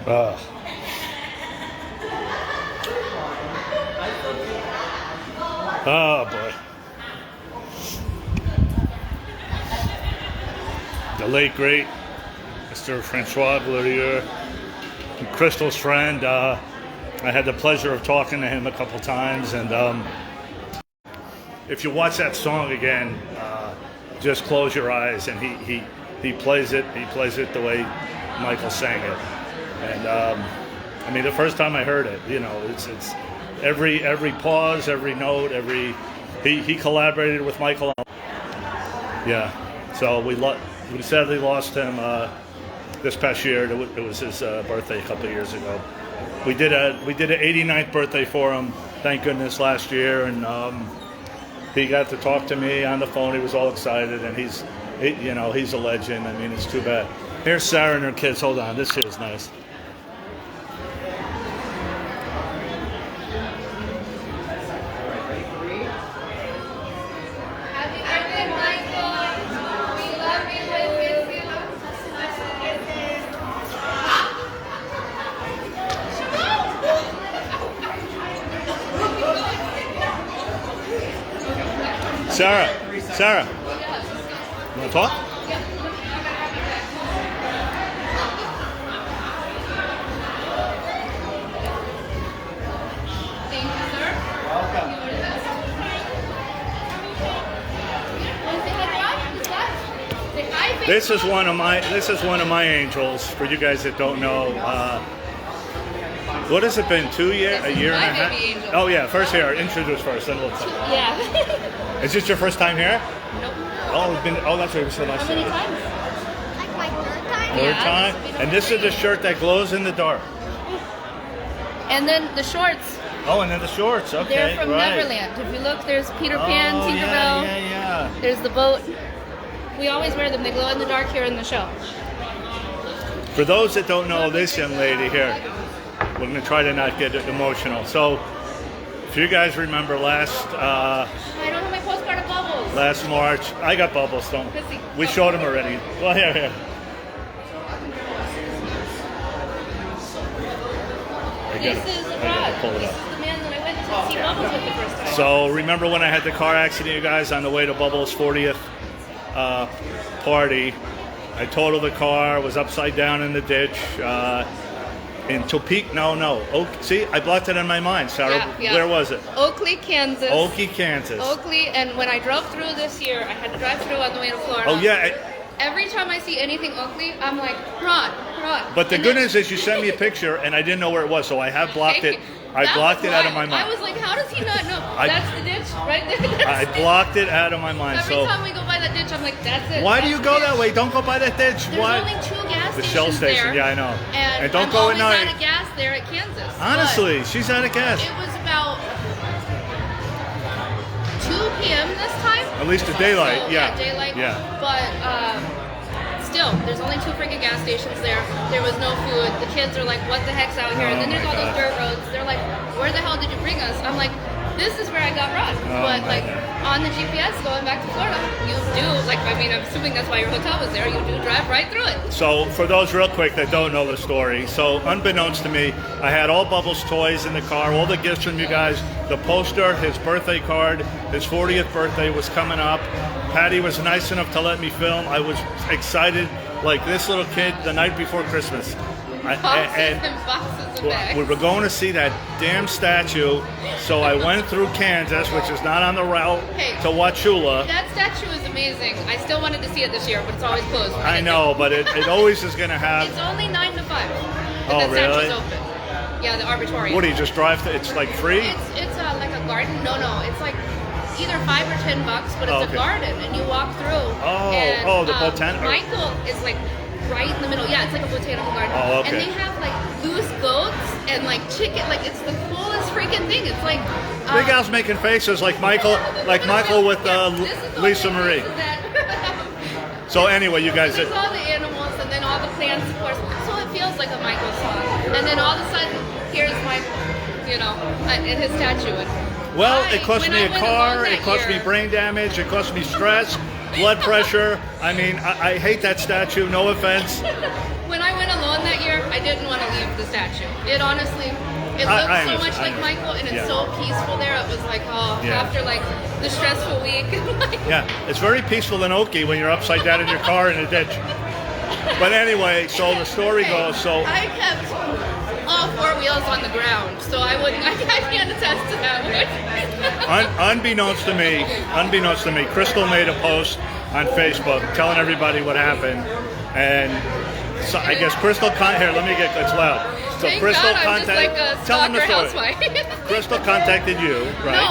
Oh boy. The late great Mr. Francois Glourier, Crystal's friend. I had the pleasure of talking to him a couple times, and if you watch that song again, just close your eyes, and he plays it. He plays it the way Michael sang it, and I mean, the first time I heard it, you know, it's every pause, every note, he collaborated with Michael. Yeah, so we sadly lost him this past year. It was his birthday a couple of years ago. We did an 89th birthday for him, thank goodness, last year, and he got to talk to me on the phone. He was all excited, and he's a legend. I mean, it's too bad. Here's Sarah and her kids. Hold on, this shit is nice. Sarah, you want to talk? Thank you, sir. Welcome. This is one of my angels. For you guys that don't know, what has it been? 2 years, a year and a half? Angel. Oh yeah, first here. Introduce first, then we'll talk. Yeah. Is this your first time here? Nope. Oh, that's right. We said last How many year. times? Like my third time? Third time? And this is the shirt that glows in the dark. And then the shorts. Oh, and then the shorts. Okay, They're from right. Neverland. If you look, there's Peter Pan, Oh, Tinkerbell. yeah. There's the boat. We always wear them. They glow in the dark here in the show. For those that don't know this young lady here, we're going to try to not get emotional. So, if you guys remember I don't have my postcard of bubbles. last March, I got bubbles. Don't we showed them already? Well, here. This is Rod. Pull it This up. is the man that I went to see Bubbles with the first time. So remember when I had the car accident, you guys, on the way to Bubbles' 40th party? I totaled the car, was upside down in the ditch. In Topeka, no. See, I blocked it in my mind, Sarah. Yeah. Where was it? Oakley, Kansas. Oakley, Kansas. Oakley, and when I drove through this year, I had to drive through on the way to Florida. Oh, yeah. Every time I see anything Oakley, I'm like, Ron. But the And good then- news is you sent me a picture, and I didn't know where it was, so I have blocked Thank it. you. I That blocked was it out of why. my mind. I was like, how does he not know? I- That's the ditch right there. I blocked it out of my mind. Every So time we go by that ditch, I'm like, that's it. why do you That's go the that ditch. way? Don't go by that ditch. There's Why? only 2 gas The stations Shell station. there. Yeah, I know. And don't I'm go at always out night. of gas there at Kansas. Honestly, she's out of gas. But it was about 2 p.m. this time. At least the daylight. So, Yeah. daylight. Yeah. But still, there's only 2 freaking gas stations there. There was no food. The kids are like, what the heck's out here? And then Oh there's my all those God. dirt roads. They're like, where the hell did you bring us? I'm like, this is where I got Rod. Oh But my like God. on the GPS going back to Florida, you do, like, I mean, I'm assuming that's why your hotel was there. You do drive right through it. So for those real quick that don't know the story, so unbeknownst to me, I had all Bubbles toys in the car, all the gifts from you guys, the poster, his birthday card, his 40th birthday was coming up. Patty was nice enough to let me film. I was excited like this little kid the night before Christmas. Boxes and boxes of bags. We were going to see that damn statue, so I went through Kansas, which is not on the route Hey. to Wauchula. That statue is amazing. I still wanted to see it this year, but it's always closed. I know, but it always is going to have... It's only 9 to 5. Oh, But the really? statue's open. Yeah, the arbitorium. What do you just drive? It's like free? It's like a garden. No, it's like either $5 or $10, but it's Oh, okay. a garden, and you walk through. Oh, and, the botanical. Michael is like right in the middle. Yeah, it's like a botanical garden. Oh, okay. And they have like loose goats and like chicken. Like it's the coolest freaking thing. It's like Big Al's making faces like Michael with Lisa Marie. So anyway, you guys... There's all the animals and then all the plants, of course. So it feels like a Michael song. And then all of a sudden, here's Michael, and his statue. And Well, it cost when me I a went car, alone it that cost me year- brain damage, it cost me stress, blood pressure. I mean, I hate that statue, no offense. When I went alone that year, I didn't want to leave the statue. It honestly, it looked I so much understand. like Michael, and it's Yeah. so peaceful there. It was like, oh, Yeah. after like the stressful week. like, Yeah, it's very peaceful in Oki when you're upside down in your car in a ditch. But anyway, so the story goes, so I kept all four wheels on the ground, so I wouldn't. I can't attest to that one. unbeknownst to me, Crystal made a post on Facebook telling everybody what happened, and so I guess Crystal here. Let me get it's loud. So Thank Crystal God I'm just like a tell them the stalker story. housewife. Crystal contacted you, right? No.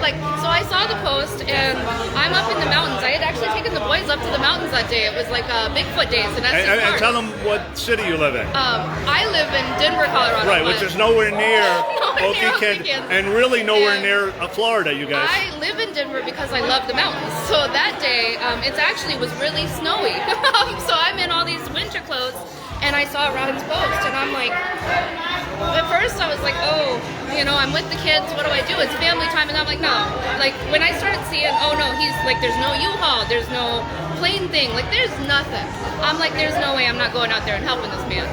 Like, so I saw the post, and I'm up in the mountains. I had actually taken the boys up to the mountains that day. It was like Bigfoot days, and that's And tell them what city you live in. I live in Denver, Colorado. Right, but which is nowhere near Nowhere near Okie, Kansas. and really nowhere near Florida, you guys. I live in Denver because I love the mountains. So that day, it actually was really snowy. So I'm in all these winter clothes, and I saw Ron's post, and I'm like, at first I was like, oh, I'm with the kids, what do I do? It's family time, and I'm like, no. Like, when I started seeing, oh no, he's like, there's no U-Haul, there's no plane thing, like, there's nothing. I'm like, there's no way I'm not going out there and helping this man.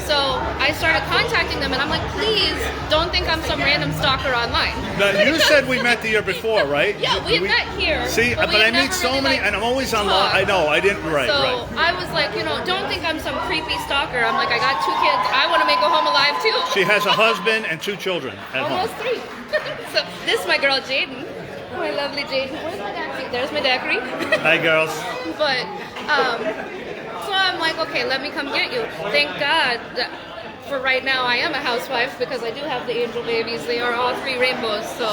So I started contacting them, and I'm like, please don't think I'm some random stalker online. Now, you said we met the year before, right? Yeah, we met here. See, but we I had meet never so really, many, and I'm always on. talked. I know, I didn't. Right, So right. I was like, don't think I'm some creepy stalker. I'm like, I got 2 kids. I want to make it home alive too. She has a husband and 2 children at Almost home. 3. So this is my girl Jaden. My lovely Jaden. Where's my daiquiri? There's my daiquiri. Hi, girls. But so I'm like, okay, let me come get you. Thank God that for right now I am a housewife because I do have the angel babies. They are all 3 rainbows. So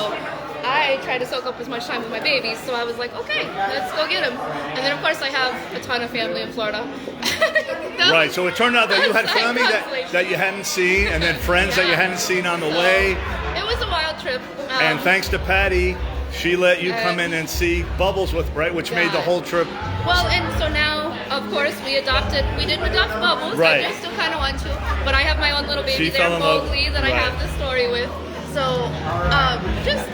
I try to soak up as much time with my babies. So I was like, okay, let's go get them. And then of course I have a ton of family in Florida. Right, so it turned out that you had That's like family that you hadn't seen, and then friends that you hadn't seen on the way. It was a wild trip. And thanks to Patty, she let you come in and see Bubbles which made the whole trip. Well, and so now, of course, we didn't adopt Bubbles. Right. I still kind of want to, but I have my own little baby She there, fell in love. Mowgli, that I Right. have the story with. So, just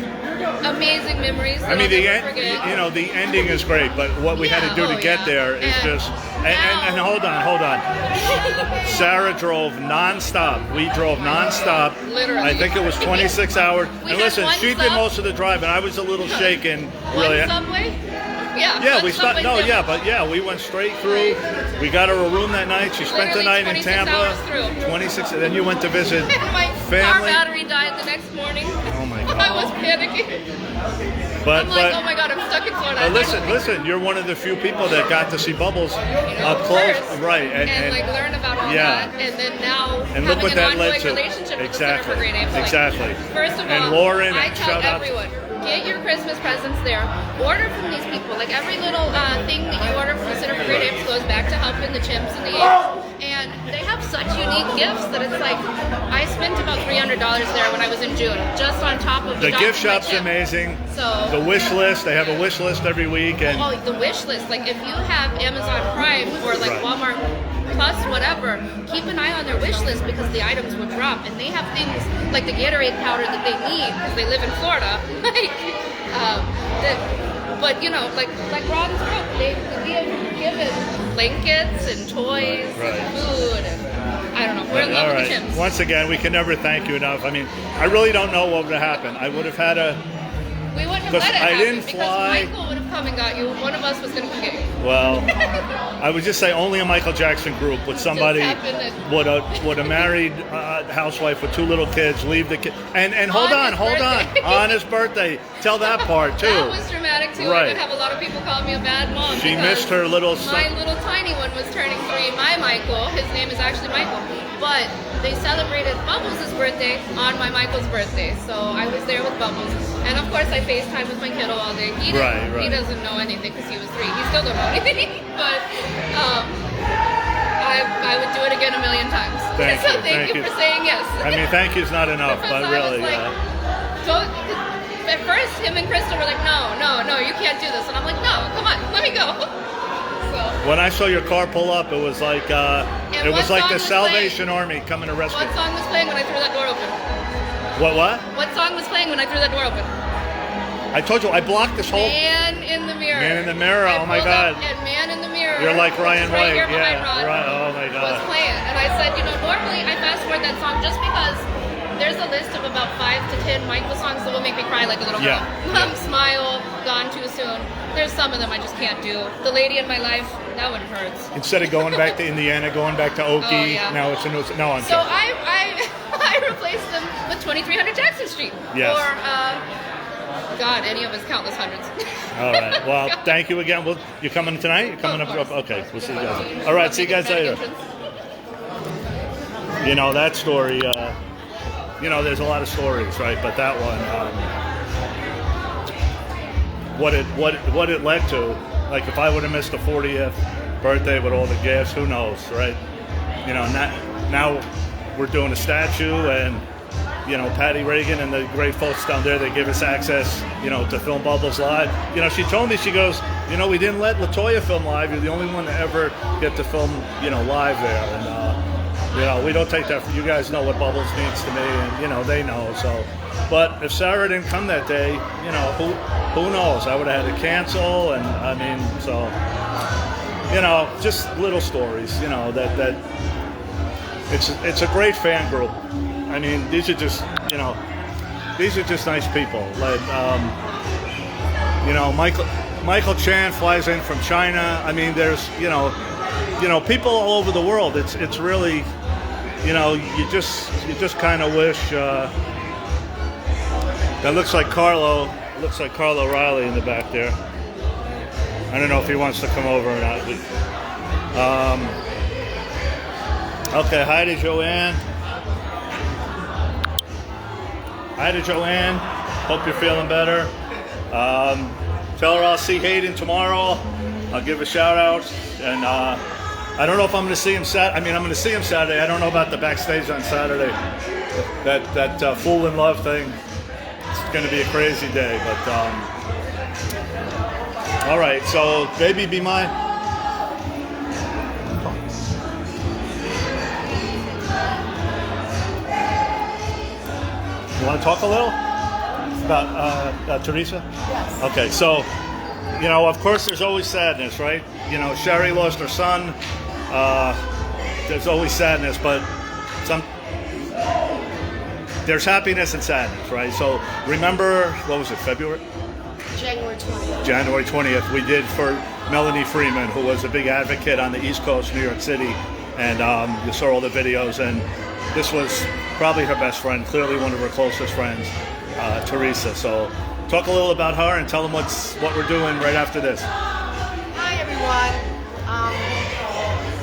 amazing memories. I mean, the I'll never forget. the ending is great, but what we had to do to get there is just. And hold on. Sarah drove nonstop. We drove nonstop. Literally. I think it was 26 hours. We And had listen, one she did stop. most of the drive, and I was a little shaken. Really. One subway? Yeah. Yeah, one we stopped. subway No, zip. yeah, but we went straight through. We got her a room that night. She spent the Literally night in 26 Tampa. hours through. 26. And then you went to visit My car family. battery died the next morning. Oh my God. I was panicking. But I'm like, oh my God, I'm stuck in Florida. listen. You're one of the few people that got to see Bubbles up close, first. right? And like learn about all yeah. that, and then now And look having what an that ongoing led to. relationship with Exactly. the Center for Great Apes. Like, Exactly. First of all, And Lauren, I and tell shout out. everyone, get your Christmas presents there. Order from these people. Like every little thing that you order from the Center for Great Apes goes back to helping the chimps and the apes. And they have such unique gifts that it's like, I spent about $300 there when I was in June, just on top of The the gift my shop's chip. amazing. So The wish list. They have a wish list every week, and oh, the wish list. Like if you have Amazon Prime or like Right. Walmart Plus, whatever, keep an eye on their wish list because the items will drop. And they have things like the Gatorade powder that they need because they live in Florida. But like Ron's group, we have given blankets and toys and food and I don't know. We're in love all with the right. chimps. Once again, we can never thank you enough. I mean, I really don't know what would have happened. I would have had We wouldn't have because let it I happen didn't because fly. Michael would have come and got you. One of us was going to come get you. Well, I would just say only a Michael Jackson group would somebody would a married housewife with 2 little kids leave the kid and hold on on his birthday. Tell that part too. That was dramatic too. Right. I would have a lot of people call me a bad mom. She because missed her little My son. little tiny one was turning 3. My Michael, his name is actually Michael, but they celebrated Bubbles' birthday on my Michael's birthday, so I was there with Bubbles, and of course I FaceTime with my kiddo all day. He doesn't know anything because he was 3. He still don't know anything, but I would do it again a million times. Thank so you, thank you for saying yes. I mean, thank you's not enough, Because but I was really. like, at first, him and Crystal were like, no, you can't do this. And I'm like, no, come on, let me go. When I saw your car pull up, it was like it was like the Salvation Army coming to rescue. What song was playing when I threw that door open? What? What song was playing when I threw that door open? I told you I blocked this whole. Man in the Mirror. Man in the Mirror. I Oh my pulled God. up, and Man in the Mirror. You're like Ryan right White. here behind Yeah. Ron, Right. Oh my God. was playing, and I said, normally I fast forward that song just because there's a list of about 5 to 10 Michael songs that will make me cry like a little girl. Yeah. Smile, Gone Too Soon. There's some of them I just can't do. The Lady in My Life, that one hurts. Instead of going back to Indiana, going back to Okie, Oh, yeah. now it's a new. No, I'm So joking. I replaced them with 2300 Jackson Street. Yes. Or, God, any of us countless hundreds. All right. Well, thank you again. You coming tonight? You coming up? Okay. We'll see you guys. All right. See you guys later. You know that story. You know, there's a lot of stories, right? But that one, what it led to. Like if I would have missed the 40th birthday with all the gifts, who knows, right? You know, now we're doing a statue and. You know, Patty Reagan and the great folks down there, they give us access, you know, to film Bubbles live. You know, she told me, she goes, you know, we didn't let LaToya film live. You're the only one to ever get to film, you know, live there. And, you know, we don't take that for you guys know what Bubbles means to me, and, you know, they know. So, but if Sarah didn't come that day, you know, who knows? I would have had to cancel. And I mean, so, you know, just little stories, you know, that it's a great fan group. I mean, these are just, you know, these are just nice people. Like, you know, Michael Chan flies in from China. I mean, there's, you know, people all over the world. It's really, you know, you just kind of wish. That looks like Carlo Riley in the back there. I don't know if he wants to come over or not. Okay, hi to Joanne. Hi to Joanne. Hope you're feeling better. Tell her I'll see Hayden tomorrow. I'll give a shout out. And I don't know if I'm going to see him I'm going to see him Saturday. I don't know about the backstage on Saturday. That Fool in Love thing. It's going to be a crazy day. But all right. So Baby Be Mine. You want to talk a little about Teresa? Yes. Okay, so, you know, of course there's always sadness, right? You know, Sherry lost her son. There's always sadness, but there's happiness and sadness, right? So remember, what was it, February? January 20th. January 20th, we did for Melanie Freeman, who was a big advocate on the East Coast, New York City. And you saw all the videos, and this was probably her best friend, clearly one of her closest friends, Teresa. So talk a little about her and tell them what we're doing right after this. Hi, everyone.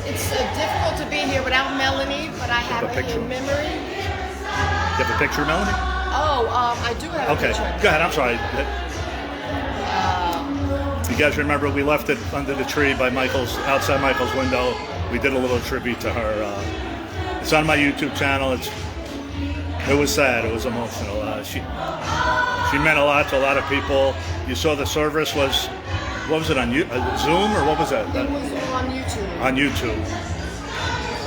It's difficult to be here without Melanie, but I have her in memory. You have a picture of Melanie? Oh, I do have a picture. Okay, go ahead. I'm sorry. You guys remember we left it under the tree by outside Michael's window. We did a little tribute to her. It's on my YouTube channel. It was sad. It was emotional. She meant a lot to a lot of people. You saw the service was, what was it, on Zoom or what was that? It was on YouTube. On YouTube.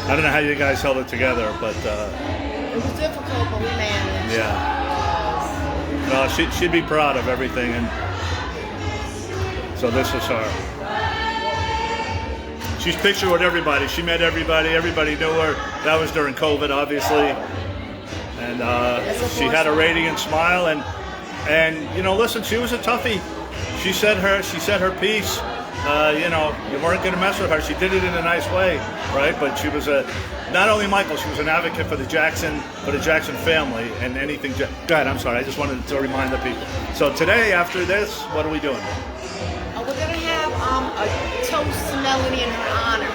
I don't know how you guys held it together, but it was difficult, but we managed. Yeah. No, she'd be proud of everything, and so this was her. She's pictured with everybody. She met everybody. Everybody knew her. That was during COVID, obviously. And she had a radiant smile. And you know, listen, she was a toughie. She said her piece. You know, you weren't going to mess with her. She did it in a nice way, right? But she was not only Michael. She was an advocate for the Jackson family and anything. Go ahead. I'm sorry. I just wanted to remind the people. So today, after this, what are we doing? We're going to have a toast to Melanie in her honor.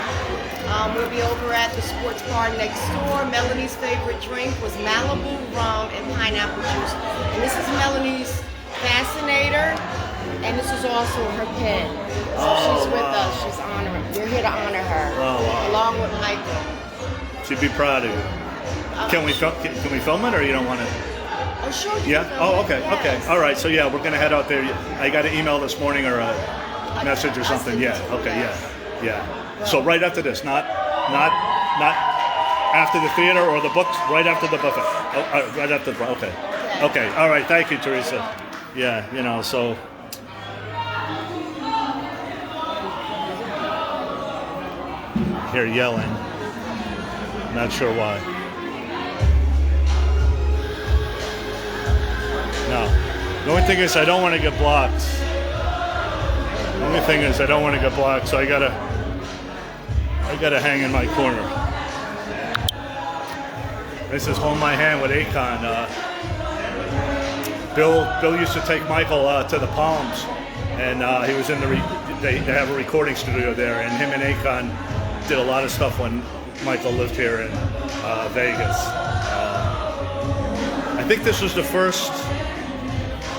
We'll be over at the sports bar next door. Melanie's favorite drink was Malibu rum and pineapple juice. And this is Melanie's Fascinator, and this is also her pen. So she's with us. She's honoring. We're here to honor her, along with Michael. She'd be proud of you. Can we film it, or you don't want to? Oh, sure. Yeah. Oh, okay. Yes. Okay. All right. So yeah, we're gonna head out there. I got an email this morning or a message or something. Yeah. Okay. Yeah. So right after this, not after the theater or the books. Right after the buffet. Right after the. Okay. All right. Thank you, Teresa. Yeah. You know. So. Here yelling. Not sure why. No. The only thing is I don't want to get blocked. The only thing is I don't want to get blocked, so I gotta hang in my corner. This is Hold My Hand with Akon. Bill used to take Michael to the Palms, and he was in they have a recording studio there, and him and Akon did a lot of stuff when Michael lived here in Vegas. I think this was the first.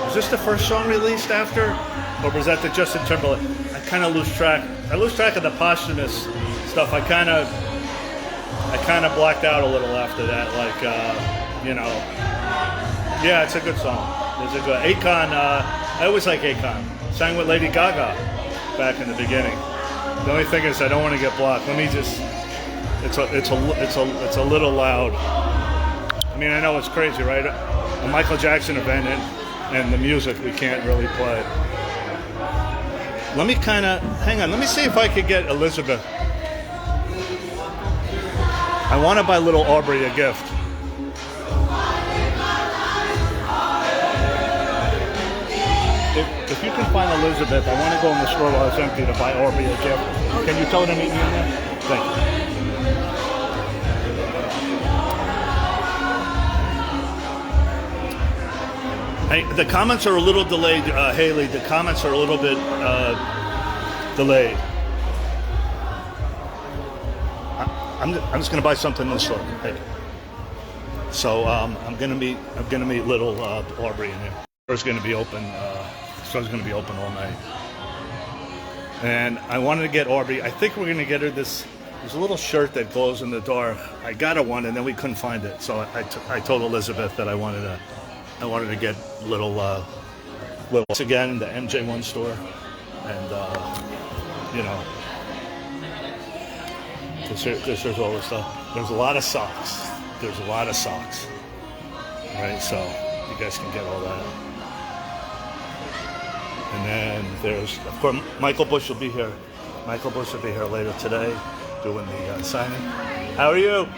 Was this the first song released after, or was that the Justin Timberlake? I kind of lose track. I lose track of the posthumous stuff. I kind of blacked out a little after that. Like, yeah, it's a good song. It's a good Akon. I always like Akon. Sang with Lady Gaga back in the beginning. The only thing is I don't want to get blocked. Let me just. It's a little loud. I mean, I know it's crazy, right? A Michael Jackson event and the music we can't really play. Let me hang on. Let me see if I could get Elizabeth. I want to buy little Aubrey a gift. If you can find Elizabeth, I want to go in the store while it's empty to buy Aubrey a gift. Can you tell her to meet me in there? Thank you. Hey, the comments are a little delayed, Haley. The comments are a little bit delayed. I'm just going to buy something in the store. Thank you. So I'm going to meet little Aubrey in here. The store's going to be open. Store's going to be open all night. And I wanted to get Aubrey. I think we're going to get her this. There's a little shirt that glows in the dark. I got her one, and then we couldn't find it. So I told Elizabeth that I wanted to get little once again the MJ1 store, and there's all this stuff. There's a lot of socks. Right? So you guys can get all that. And then there's, of course, Michael Bush will be here. Michael Bush will be here later today doing the signing. How are you?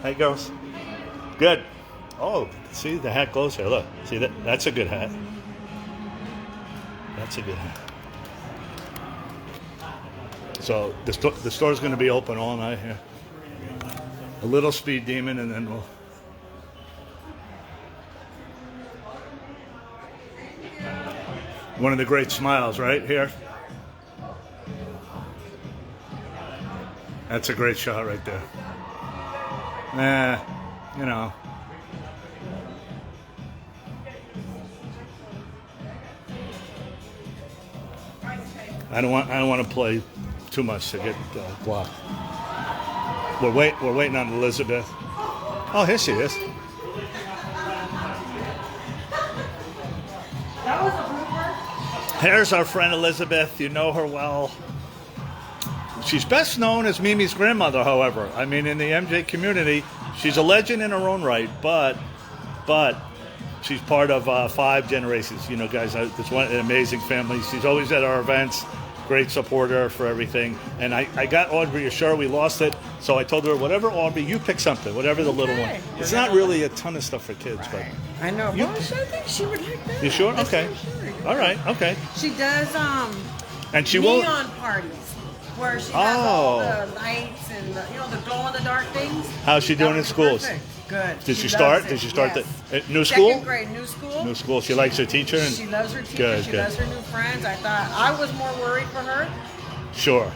Hey, girls. Good. Oh, see, the hat glows here. Look, see that? That's a good hat. That's a good hat. So the store's going to be open all night here. A little Speed Demon, and then we'll. One of the great smiles, right here. That's a great shot right there. I don't want to play too much to get blocked. We're waiting on Elizabeth. Oh, here she is. Here's our friend Elizabeth. You know her well. She's best known as Mimi's grandmother, however. I mean, in the MJ community, she's a legend in her own right, but she's part of 5 generations. You know, guys, it's an amazing family. She's always at our events. Great supporter for everything. And I got Aubrey a shirt. We lost it. So I told her, whatever, Aubrey, you pick something, whatever the little one. It's not really a ton of stuff for kids, but. I know. Well, I think she would like that. You sure? Okay. All right. Okay. She does and she won't. neon parties where she has all the lights and the glow in the dark things. How's she doing in school? Good. Did she start? Did she start the new school? Second grade, new school. New school. She likes her teacher. And she loves her teacher. She loves her new friends. I thought I was more worried for her. Sure.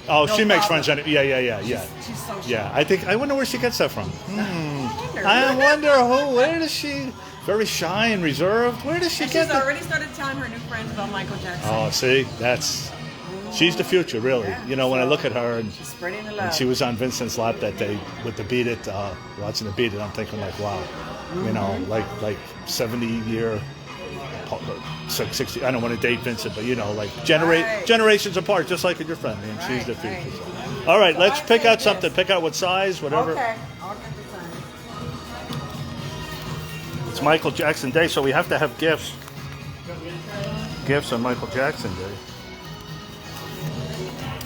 Oh, No she makes problem. friends. Yeah. She's so shy. Yeah, I wonder where she gets that from. I wonder where does she? Very shy and reserved. Where does she And get she's that? already started telling her new friends about Michael Jackson. Oh, see, she's the future, really. Yeah, when I look at her and she's spreading the love. and she was on Vincent's lap that day with the Beat It, watching the Beat It. I'm thinking like, wow, like 70-year, 60. I don't want to date Vincent, but generations apart, just like your friend. And she's the future. So. All right, let's pick out something. Pick out what size, whatever. Okay. I'll get the time. It's Michael Jackson Day, so we have to have gifts. Gifts on Michael Jackson Day.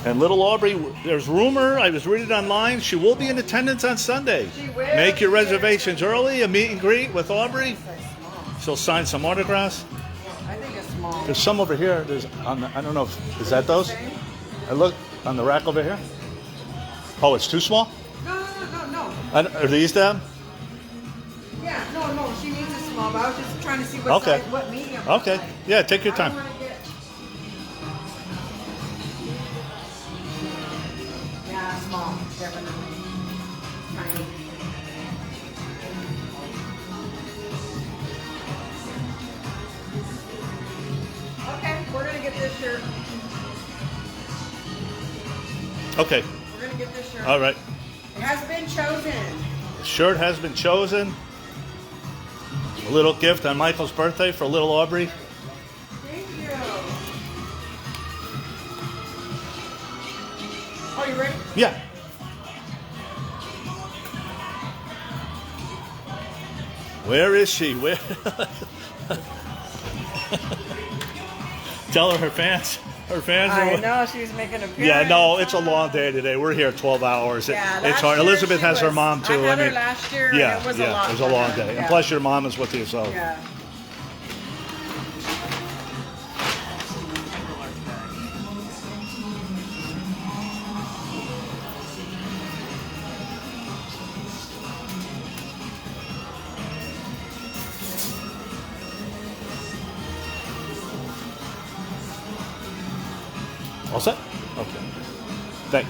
And little Aubrey, there's rumor, I was reading online, she will be in attendance on Sunday. She will. Make your reservations early, a meet and greet with Aubrey. She'll sign some autographs. I think it's small. There's some over here. There's I don't know if is that those? I look on the rack over here. Oh, it's too small? No. Are these them? Yeah, no. She needs a small, but I was just trying to see what Okay. size, what medium. Okay. Yeah, take your time. Yeah, small, definitely. Tiny. Okay, we're gonna get this shirt. Okay. We're gonna get this shirt. All right. It has been chosen. The shirt has been chosen. A little gift on Michael's birthday for little Aubrey. Thank you. Oh, you ready? Yeah. Where is she? Where? Tell her fans. Her fans I are. know she's making an appearance. Yeah, no, it's a long day today. We're here 12 hours. Yeah, It's last hard. year Elizabeth she has her was- mom too. I had her last year, and Yeah, it was a yeah, lot it was a for long her. day. Yeah. And plus, your mom is with you, so. Yeah. All set? Okay.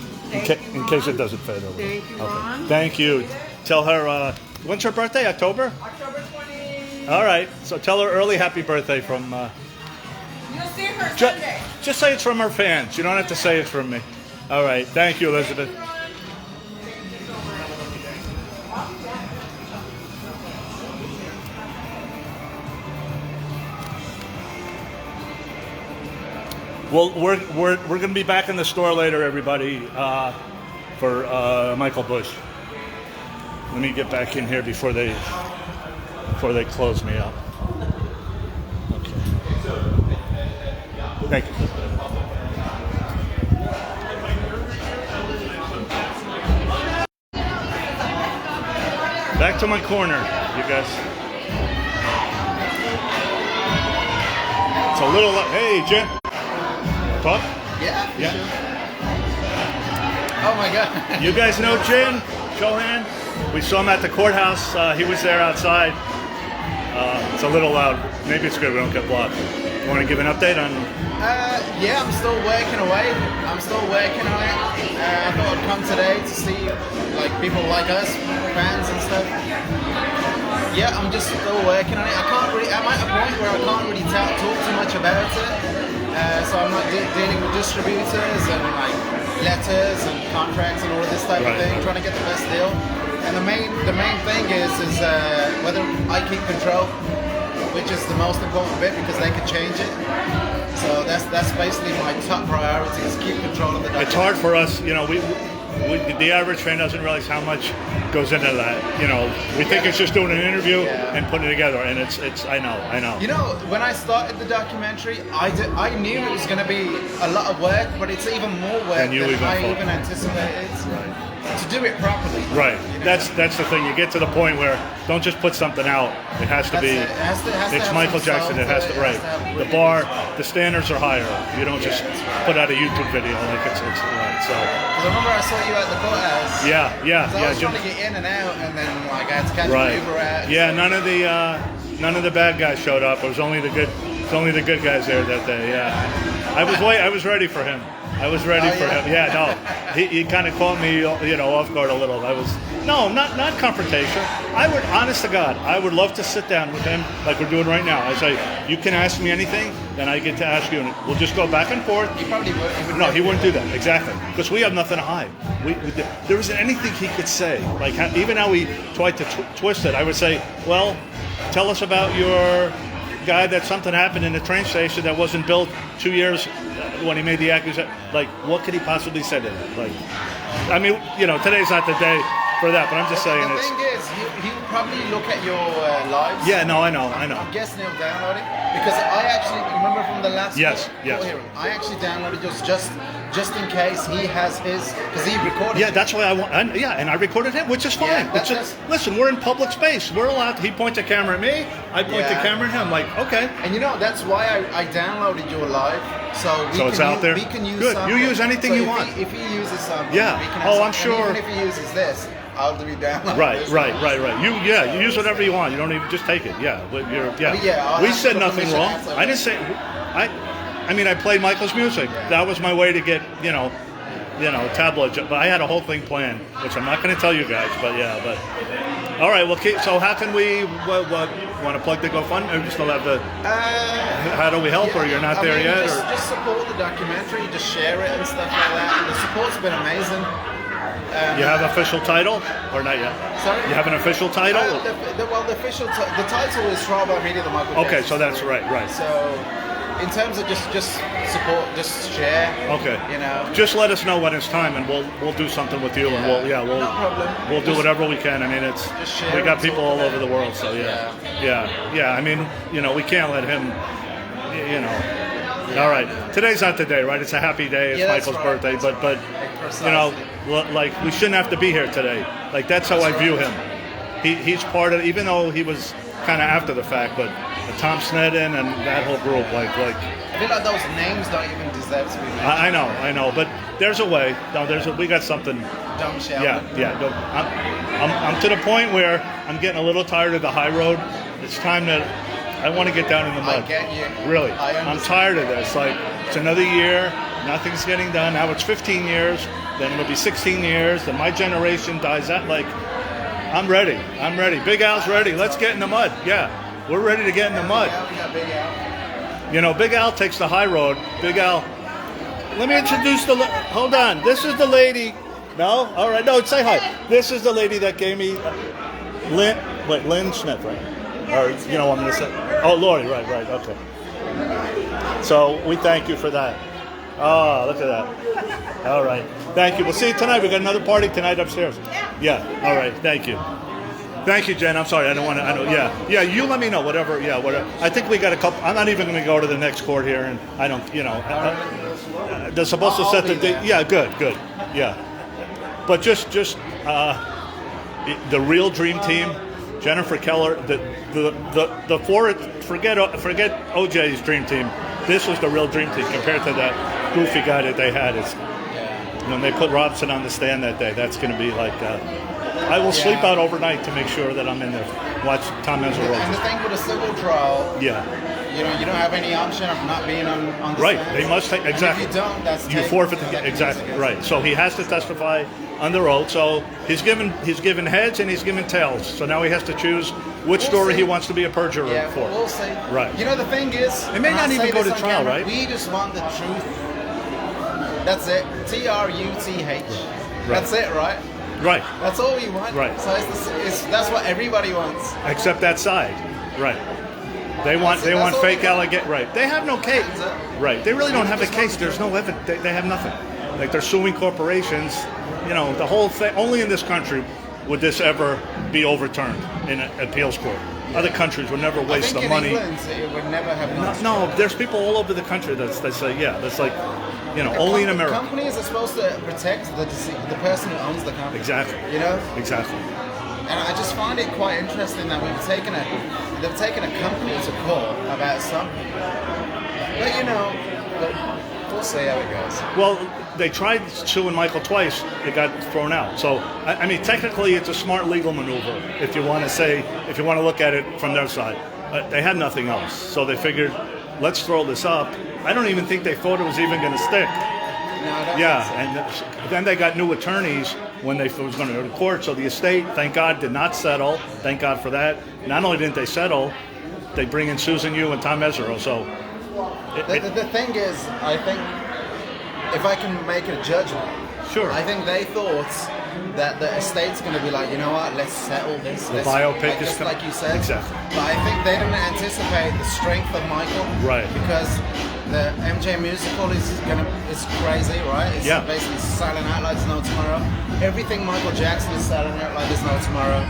In case it doesn't fade over. Thank you, Okay. Ron. Thank you. Tell her, when's her birthday? October? October 20. All right. So tell her early happy birthday from. You'll see her Sunday. Just say it's from her fans. You don't have to say it's from me. All right. Thank you, Elizabeth. Well, we're going to be back in the store later, everybody, for Michael Bush. Let me get back in here before they close me up. Okay. Thank you. Back to my corner, you guys. It's a little. Hey, Jen. Talk? Yeah. Yeah. Oh my God. You guys know Jin Johan? We saw him at the courthouse. He was there outside. It's a little loud. Maybe it's good we don't get blocked. You want to give an update on? Yeah, I'm still working away. I'm still working on it. I thought I'd come today to see like people like us, fans and stuff. Yeah, I'm just still working on it. I can't really. I'm at a point where I can't really talk too much about it. So I'm not dealing with distributors and like letters and contracts and all of this type of thing, trying to get the best deal. And the main thing is whether I keep control, which is the most important bit because they can change it. So that's basically my top priority is keep control of the document. It's hard for us, you know. We the average fan doesn't realize how much goes into that. You know, we think it's just doing an interview and putting it together, and it's. I know. You know, when I started the documentary, I knew it was going to be a lot of work, but it's even more work than I even anticipated. To do it properly. Right. That's the thing. You get to the point where don't just put something out. It has to be. It has to it's have Michael some Jackson. soul It has to. Right. The bar, the standards are higher. You don't just put out a YouTube video like it's right. So. Because I remember I saw you at the courthouse. Yeah. So I was trying to get in and out, and then like I had to catch Right. an Uber out. Yeah. None of the bad guys showed up. It was only the good. It's only the good guys there that day. Yeah. I was ready for him. I was ready for him. Yeah, no, he kind of caught me, off guard a little. Not confrontation. I would, honest to God, I would love to sit down with him like we're doing right now. I say, you can ask me anything, then I get to ask you, and we'll just go back and forth. He probably would. No, he wouldn't do that. Exactly, because we have nothing to hide. There wasn't anything he could say. Like even how he tried to twist it, I would say, well, tell us about your guy that something happened in the train station that wasn't built 2 years when he made the accusation. Like, what could he possibly say to that? Like, I mean, today's not the day for that, but I'm just saying The thing is, he probably look at your lives. Yeah, no, I know. Guess Neil downloaded because I actually remember from the last Yes. hearing, I actually downloaded yours just in case he has his because he recorded. Yeah, that's why I want. And I recorded him, which is fine. Yeah, Listen, we're in public space. We're allowed. He points a camera at me. I point the camera at him. I'm like, okay. And that's why I downloaded your live. So it's out there. We can use. Good. Something. You use anything you want. If he uses something. Yeah. We can Oh, have I'm something. sure. And even if he uses this, I'll do download. Right. this. You use whatever you want. You don't even just take it. Yeah. But I'll we have said the nothing permission wrong. outside. I didn't say. I mean, I played Michael's music. That was my way to get tabloid. But I had a whole thing planned, which I'm not going to tell you guys. But all right. Well, so how can we? What want to plug the GoFundMe? Or you still have the? How do we help? Or you're not there yet? Just support the documentary. Just share it and stuff like that. The support's been amazing. You have an official title or not yet? Sorry? You have an official title? The official the title is Trial by Media, the Michael Okay, Jackson so that's story. right. So in terms of just support, just share. Okay. Just Just let us know when it's time, and we'll do something with you, and we'll no problem. we'll do whatever we can. I mean, share we got and people talk all about over it. the world, so yeah. I mean, we can't let him. All right. Today's not the day, right? It's a happy day. It's that's Michael's right. birthday, but like we shouldn't have to be here today. Like that's how I view him. He's part of, even though he was kind of after the fact, but Tom Sneddon and that whole group, like. I feel like those names don't even deserve to be mentioned. I know, but there's a way. No, we got something. Dumb shit. Yeah. No, I'm to the point where I'm getting a little tired of the high road. It's time to. I want to get down in the mud. I get you. Really, I understand. I'm tired of this. Like it's another year, nothing's getting done. Now it's 15 years. Then it'll be 16 years. Then my generation dies out. Like I'm ready. Big Al's ready. Let's get in the mud. Yeah, we're ready to get in the mud. Big Al. Big Al takes the high road. Big Al. Let me introduce hold on. This is the lady. No? All right. No, say hi. This is the lady that gave me Lynn Smith, right? Or, what I'm going to say. Oh, Lori, right. Okay. So we thank you for that. Oh, look at that. All right. Thank you. We'll see you tonight. We got another party tonight upstairs. Yeah. All right. Thank you. Thank you, Jen. I'm sorry. I don't want to. Yeah. You let me know. Whatever. Yeah. Whatever. I think we got a couple. I'm not even going to go to the next court here, and I don't. They're supposed to set the date. Yeah. Good. Yeah. But just the real dream team. Jennifer Keller. The four. Forget OJ's dream team. This was the real dream team compared to that goofy guy that they had. When they put Robson on the stand that day, that's going to be like. I will sleep out overnight to make sure that I'm in there. Watch Tom Mesereau. And the thing with a civil trial, yeah, you don't have any option of not being on the right. stand. They must take exactly. And if you don't, that's you forfeit exactly right. So he has to testify under oath. So he's given heads and he's given tails. So now he has to choose which story he wants to be a perjurer for. We'll see. Right. The thing is, it may not even go to trial, right? We just want the truth. That's it. TRUTH. Right. That's it, right? Right. That's all we want. Right. So that's what everybody wants. Except that side. Right. They want fake allegation. Right. They have no case. Right. They really don't have a case. There's no evidence. They have nothing. Like they're suing corporations. The whole thing. Only in this country would this ever be overturned in an appeals court. Other countries would never waste the money. England, it would never have no, there's people all over the country that say, that's like, only in America. Companies are supposed to protect the person who owns the company. Exactly. Exactly. And I just find it quite interesting that they've taken a company to court about something. But we'll see how it goes. Well, they tried suing Michael twice. It got thrown out. So, I mean, technically, it's a smart legal maneuver if you want to look at it from their side. They had nothing else, so they figured, let's throw this up. I don't even think they thought it was even going to stick. And then they got new attorneys when they was going to go to court. So the estate, thank God, did not settle. Thank God for that. Not only didn't they settle, they bring in Susan Yu and Tom Mesereau. So the thing is, I think if I can make a judgment, sure. I think they thought that the estate's going to be like, let's settle this. The biopic is like you said. Exactly. But I think they didn't anticipate the strength of Michael. Right. Because the MJ musical is crazy, right? It's basically selling out like there's no tomorrow. Everything Michael Jackson is selling out like there's no tomorrow.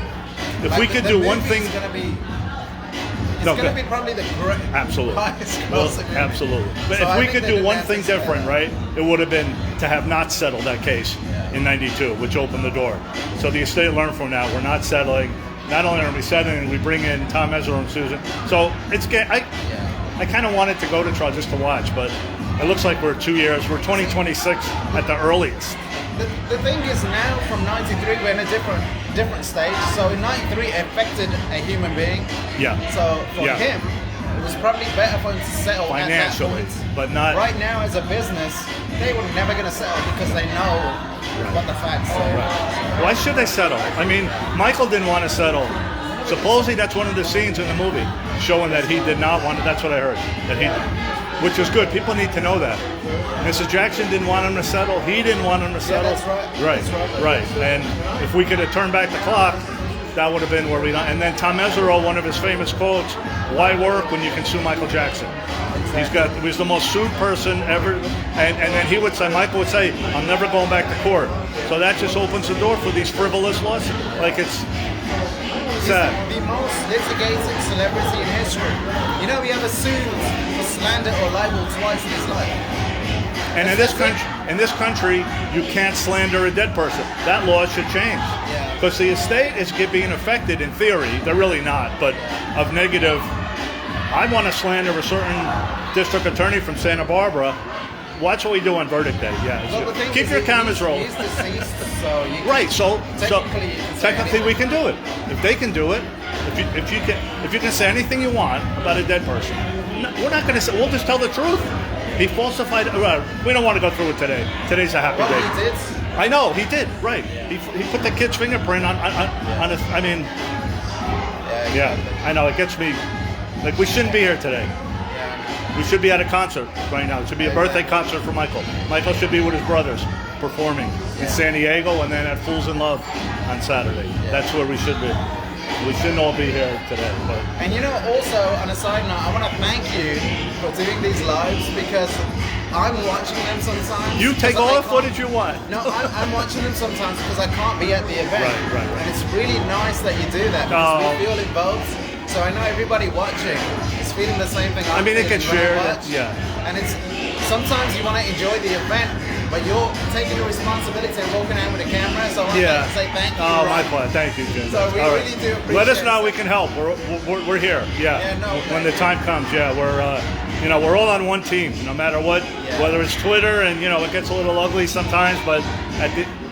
If we could do one thing, it's No, going to go- be probably the great absolutely, highest well, grossing. absolutely. But So I if we think could they do did one that thing instead. different, right, it would have been to have not settled that case in '92, which opened the door. So the estate learned from that. We're not settling. Not only are we settling, we bring in Tom Mesereau and Susan. So it's I kind of wanted to go to trial just to watch, but it looks like we're 2 years. We're 2026 at the earliest. The thing is now from '93 we're in a different stage. So in '93 it affected a human being. Yeah. So for Yeah. him, it was probably better for him to settle Financially, at that point. but not Right now as a business, they were never going to settle because they know what the facts say. Why should they settle? I mean, Michael didn't want to settle. Supposedly that's one of the scenes in the movie showing that he did not want to. That's what I heard. Which is good. People need to know that. Mrs. Jackson didn't want him to settle. He didn't want him to settle. that's right. Right, That's right. And if we could have turned back the clock, that would have been where we. And then Tom Mesereau, one of his famous quotes: "Why work when you can sue Michael Jackson?" He was the most sued person ever, and then he would say, Michael would say, "I'm never going back to court." So that just opens the door for these frivolous lawsuits. Like it's sad. The most litigated celebrity in history. You know, he ever sued for slander or libel twice in his life. And in this country, you can't slander a dead person. That law should change. Because the estate is being affected, in theory, they're really not, but of negative. I want to slander a certain district attorney from Santa Barbara. Watch what we do on verdict day. Yeah, Well, the thing keep is your that cameras rolling. He's deceased, so you can, Right. So technically, you can say technically we anything. can do it. If they can do it, if you can say anything you want about a dead person, we're not going to say. We'll just tell the truth. He falsified. We don't want to go through it today. Today's a happy Well, day. he did. I know he did. Right. He put the kid's fingerprint on his. I mean, yeah. I know it gets me. Like we shouldn't be here today. We should be at a concert right now. It should be a birthday concert for Michael. Michael should be with his brothers performing in San Diego and then at Fools in Love on Saturday. That's where we should be. We shouldn't all be here today. But And you know, also on a side note, I want to thank you for doing these lives because I'm watching them sometimes. you take because all I the can't- footage you want. No, I'm watching them sometimes because I can't be at the event. Right. And it's really nice that you do that because Oh. we feel involved. So I know everybody watching is feeling the same thing. I mean, it feeling gets when I shared. watch. Yeah. And it's sometimes you want to enjoy the event, but you're taking the responsibility and walking out with a camera. So I want Yeah. to say thank you. Oh, my Ron. pleasure. Thank you, Jim. So we All really do appreciate Let us know it. we can help. We're here. Yeah. Yeah, no, when the time comes, yeah, we're all on one team, no matter what. Whether it's Twitter and it gets a little ugly sometimes, but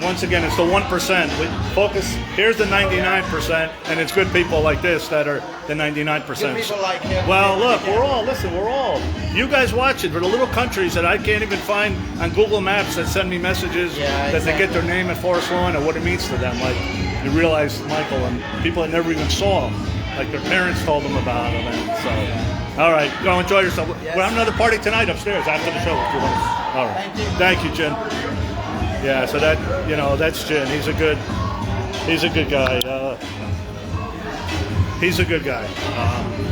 once again, it's the 1%. We focus. Here's the 99%, and it's good people like this that are the 99%. Good people like him. Well, look, we're all. You guys watch it. For the little countries that I can't even find on Google Maps that send me messages that they get their name at Forest Lawn and what it means to them. Like you realize Michael and people that never even saw him, like their parents told them about him. And so, all right, go enjoy yourself. We'll have another party tonight upstairs after the show. If you want. All right. Thank you, Jen. Yeah. So that's Jen. He's a good guy. He's a good guy.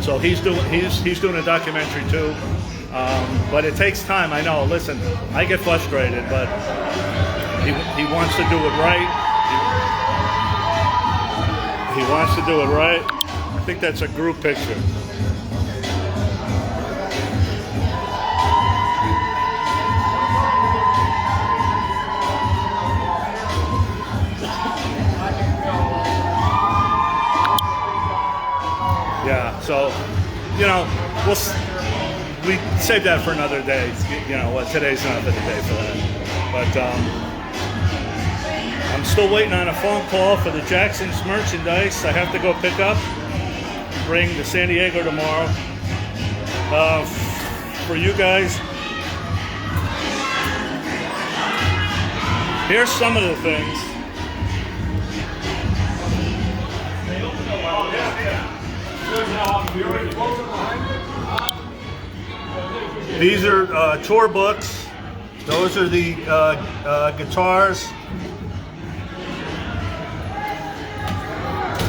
So he's doing a documentary too. But it takes time. I know. Listen, I get frustrated, but he wants to do it right. He wants to do it right. I think that's a group picture. Yeah, so, we save that for another day. Today's not the day for that. But I'm still waiting on a phone call for the Jackson's merchandise. I have to go pick up, bring to San Diego tomorrow. For you guys, here's some of the things. These are tour books. Those are the guitars.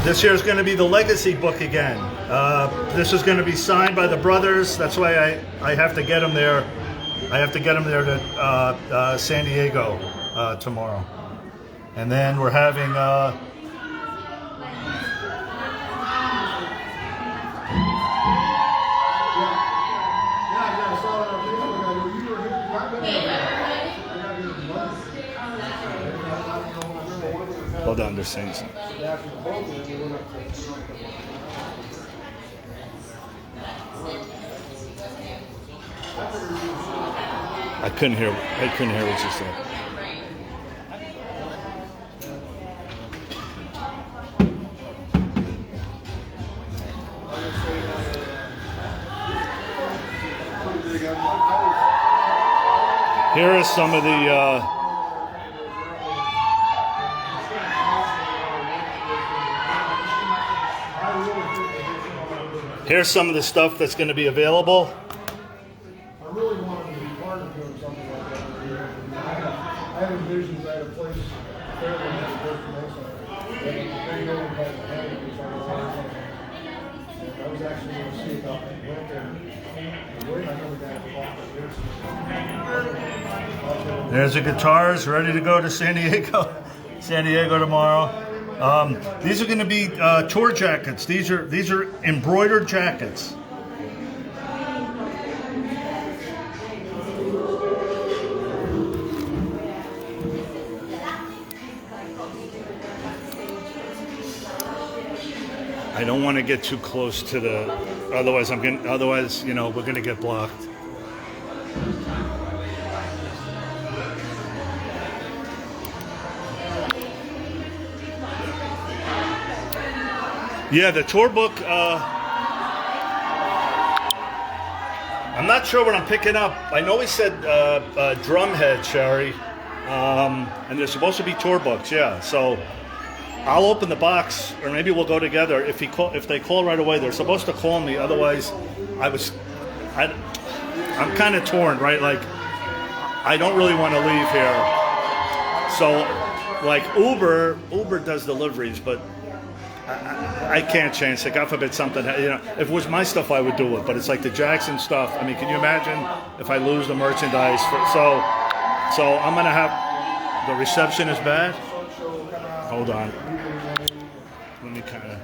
This year is going to be the Legacy book again. This is going to be signed by the brothers. That's why I have to get them there. I have to get them there to San Diego tomorrow. And then we're having Hold on, they're saying something. I couldn't hear what you said. Here are some of the here's some of the stuff that's going to be available. I really wanted to be part of doing something like that every year. I had envisioned that a place fairly near the Costa Mesa. That a big building called the Hank, which I was always looking at. And I was actually going to see about that. Went there. And wait, I know the guy at the bottom of this. There's the guitars ready to go to San Diego tomorrow. These are going to be tour jackets. These are embroidered jackets. I don't want to get too close to the, otherwise you know, we're going to get blocked. Yeah, the tour book, I'm not sure what I'm picking up. I know he said Drumhead, Sherry, and there's supposed to be tour books, yeah. So I'll open the box, or maybe we'll go together. If they call right away, they're supposed to call me. Otherwise, I'm kind of torn, right? Like, I don't really want to leave here. So, like Uber does deliveries, but I can't change it. God forbid something, you know, if it was my stuff, I would do it. But it's like the Jackson stuff. I mean, can you imagine if I lose the merchandise? So I'm going to have, the reception is bad. Hold on. Let me kind of,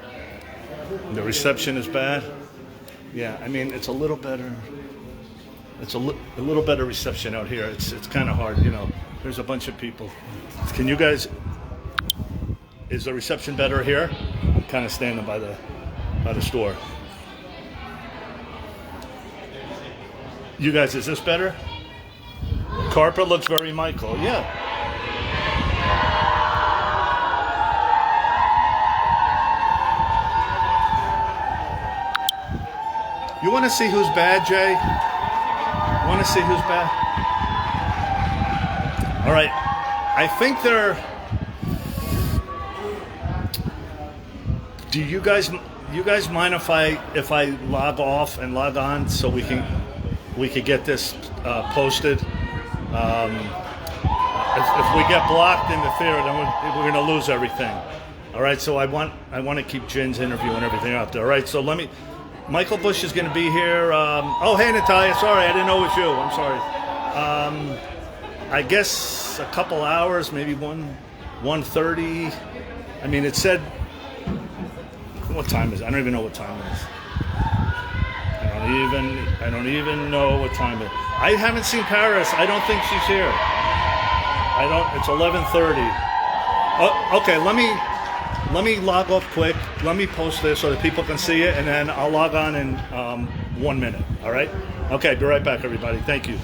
the reception is bad. Yeah, I mean, it's a little better. It's a little better reception out here. It's kind of hard, you know. There's a bunch of people. Can you guys, is the reception better here? I'm kind of standing by the store. You guys, is this better? Carpet looks very Michael. Yeah. You want to see who's bad, Jay? Want to see who's bad? All right. I think they're. Do you guys mind if I log off and log on so we could get this posted? If we get blocked in the theater, then we're going to lose everything. All right. So I want to keep Jin's interview and everything up there. All right. So let me. Michael Bush is going to be here. Oh, hey, Natalia. Sorry, I didn't know it was you. I'm sorry. I guess a couple hours, maybe 1:30. I mean, it said. What time is it? I don't even know what time it is. I don't even know what time it is. I haven't seen Paris. I don't think she's here. It's 11:30. Oh, okay, let me log off quick. Let me post this so that people can see it, and then I'll log on in 1 minute. All right? Okay, be right back, everybody. Thank you.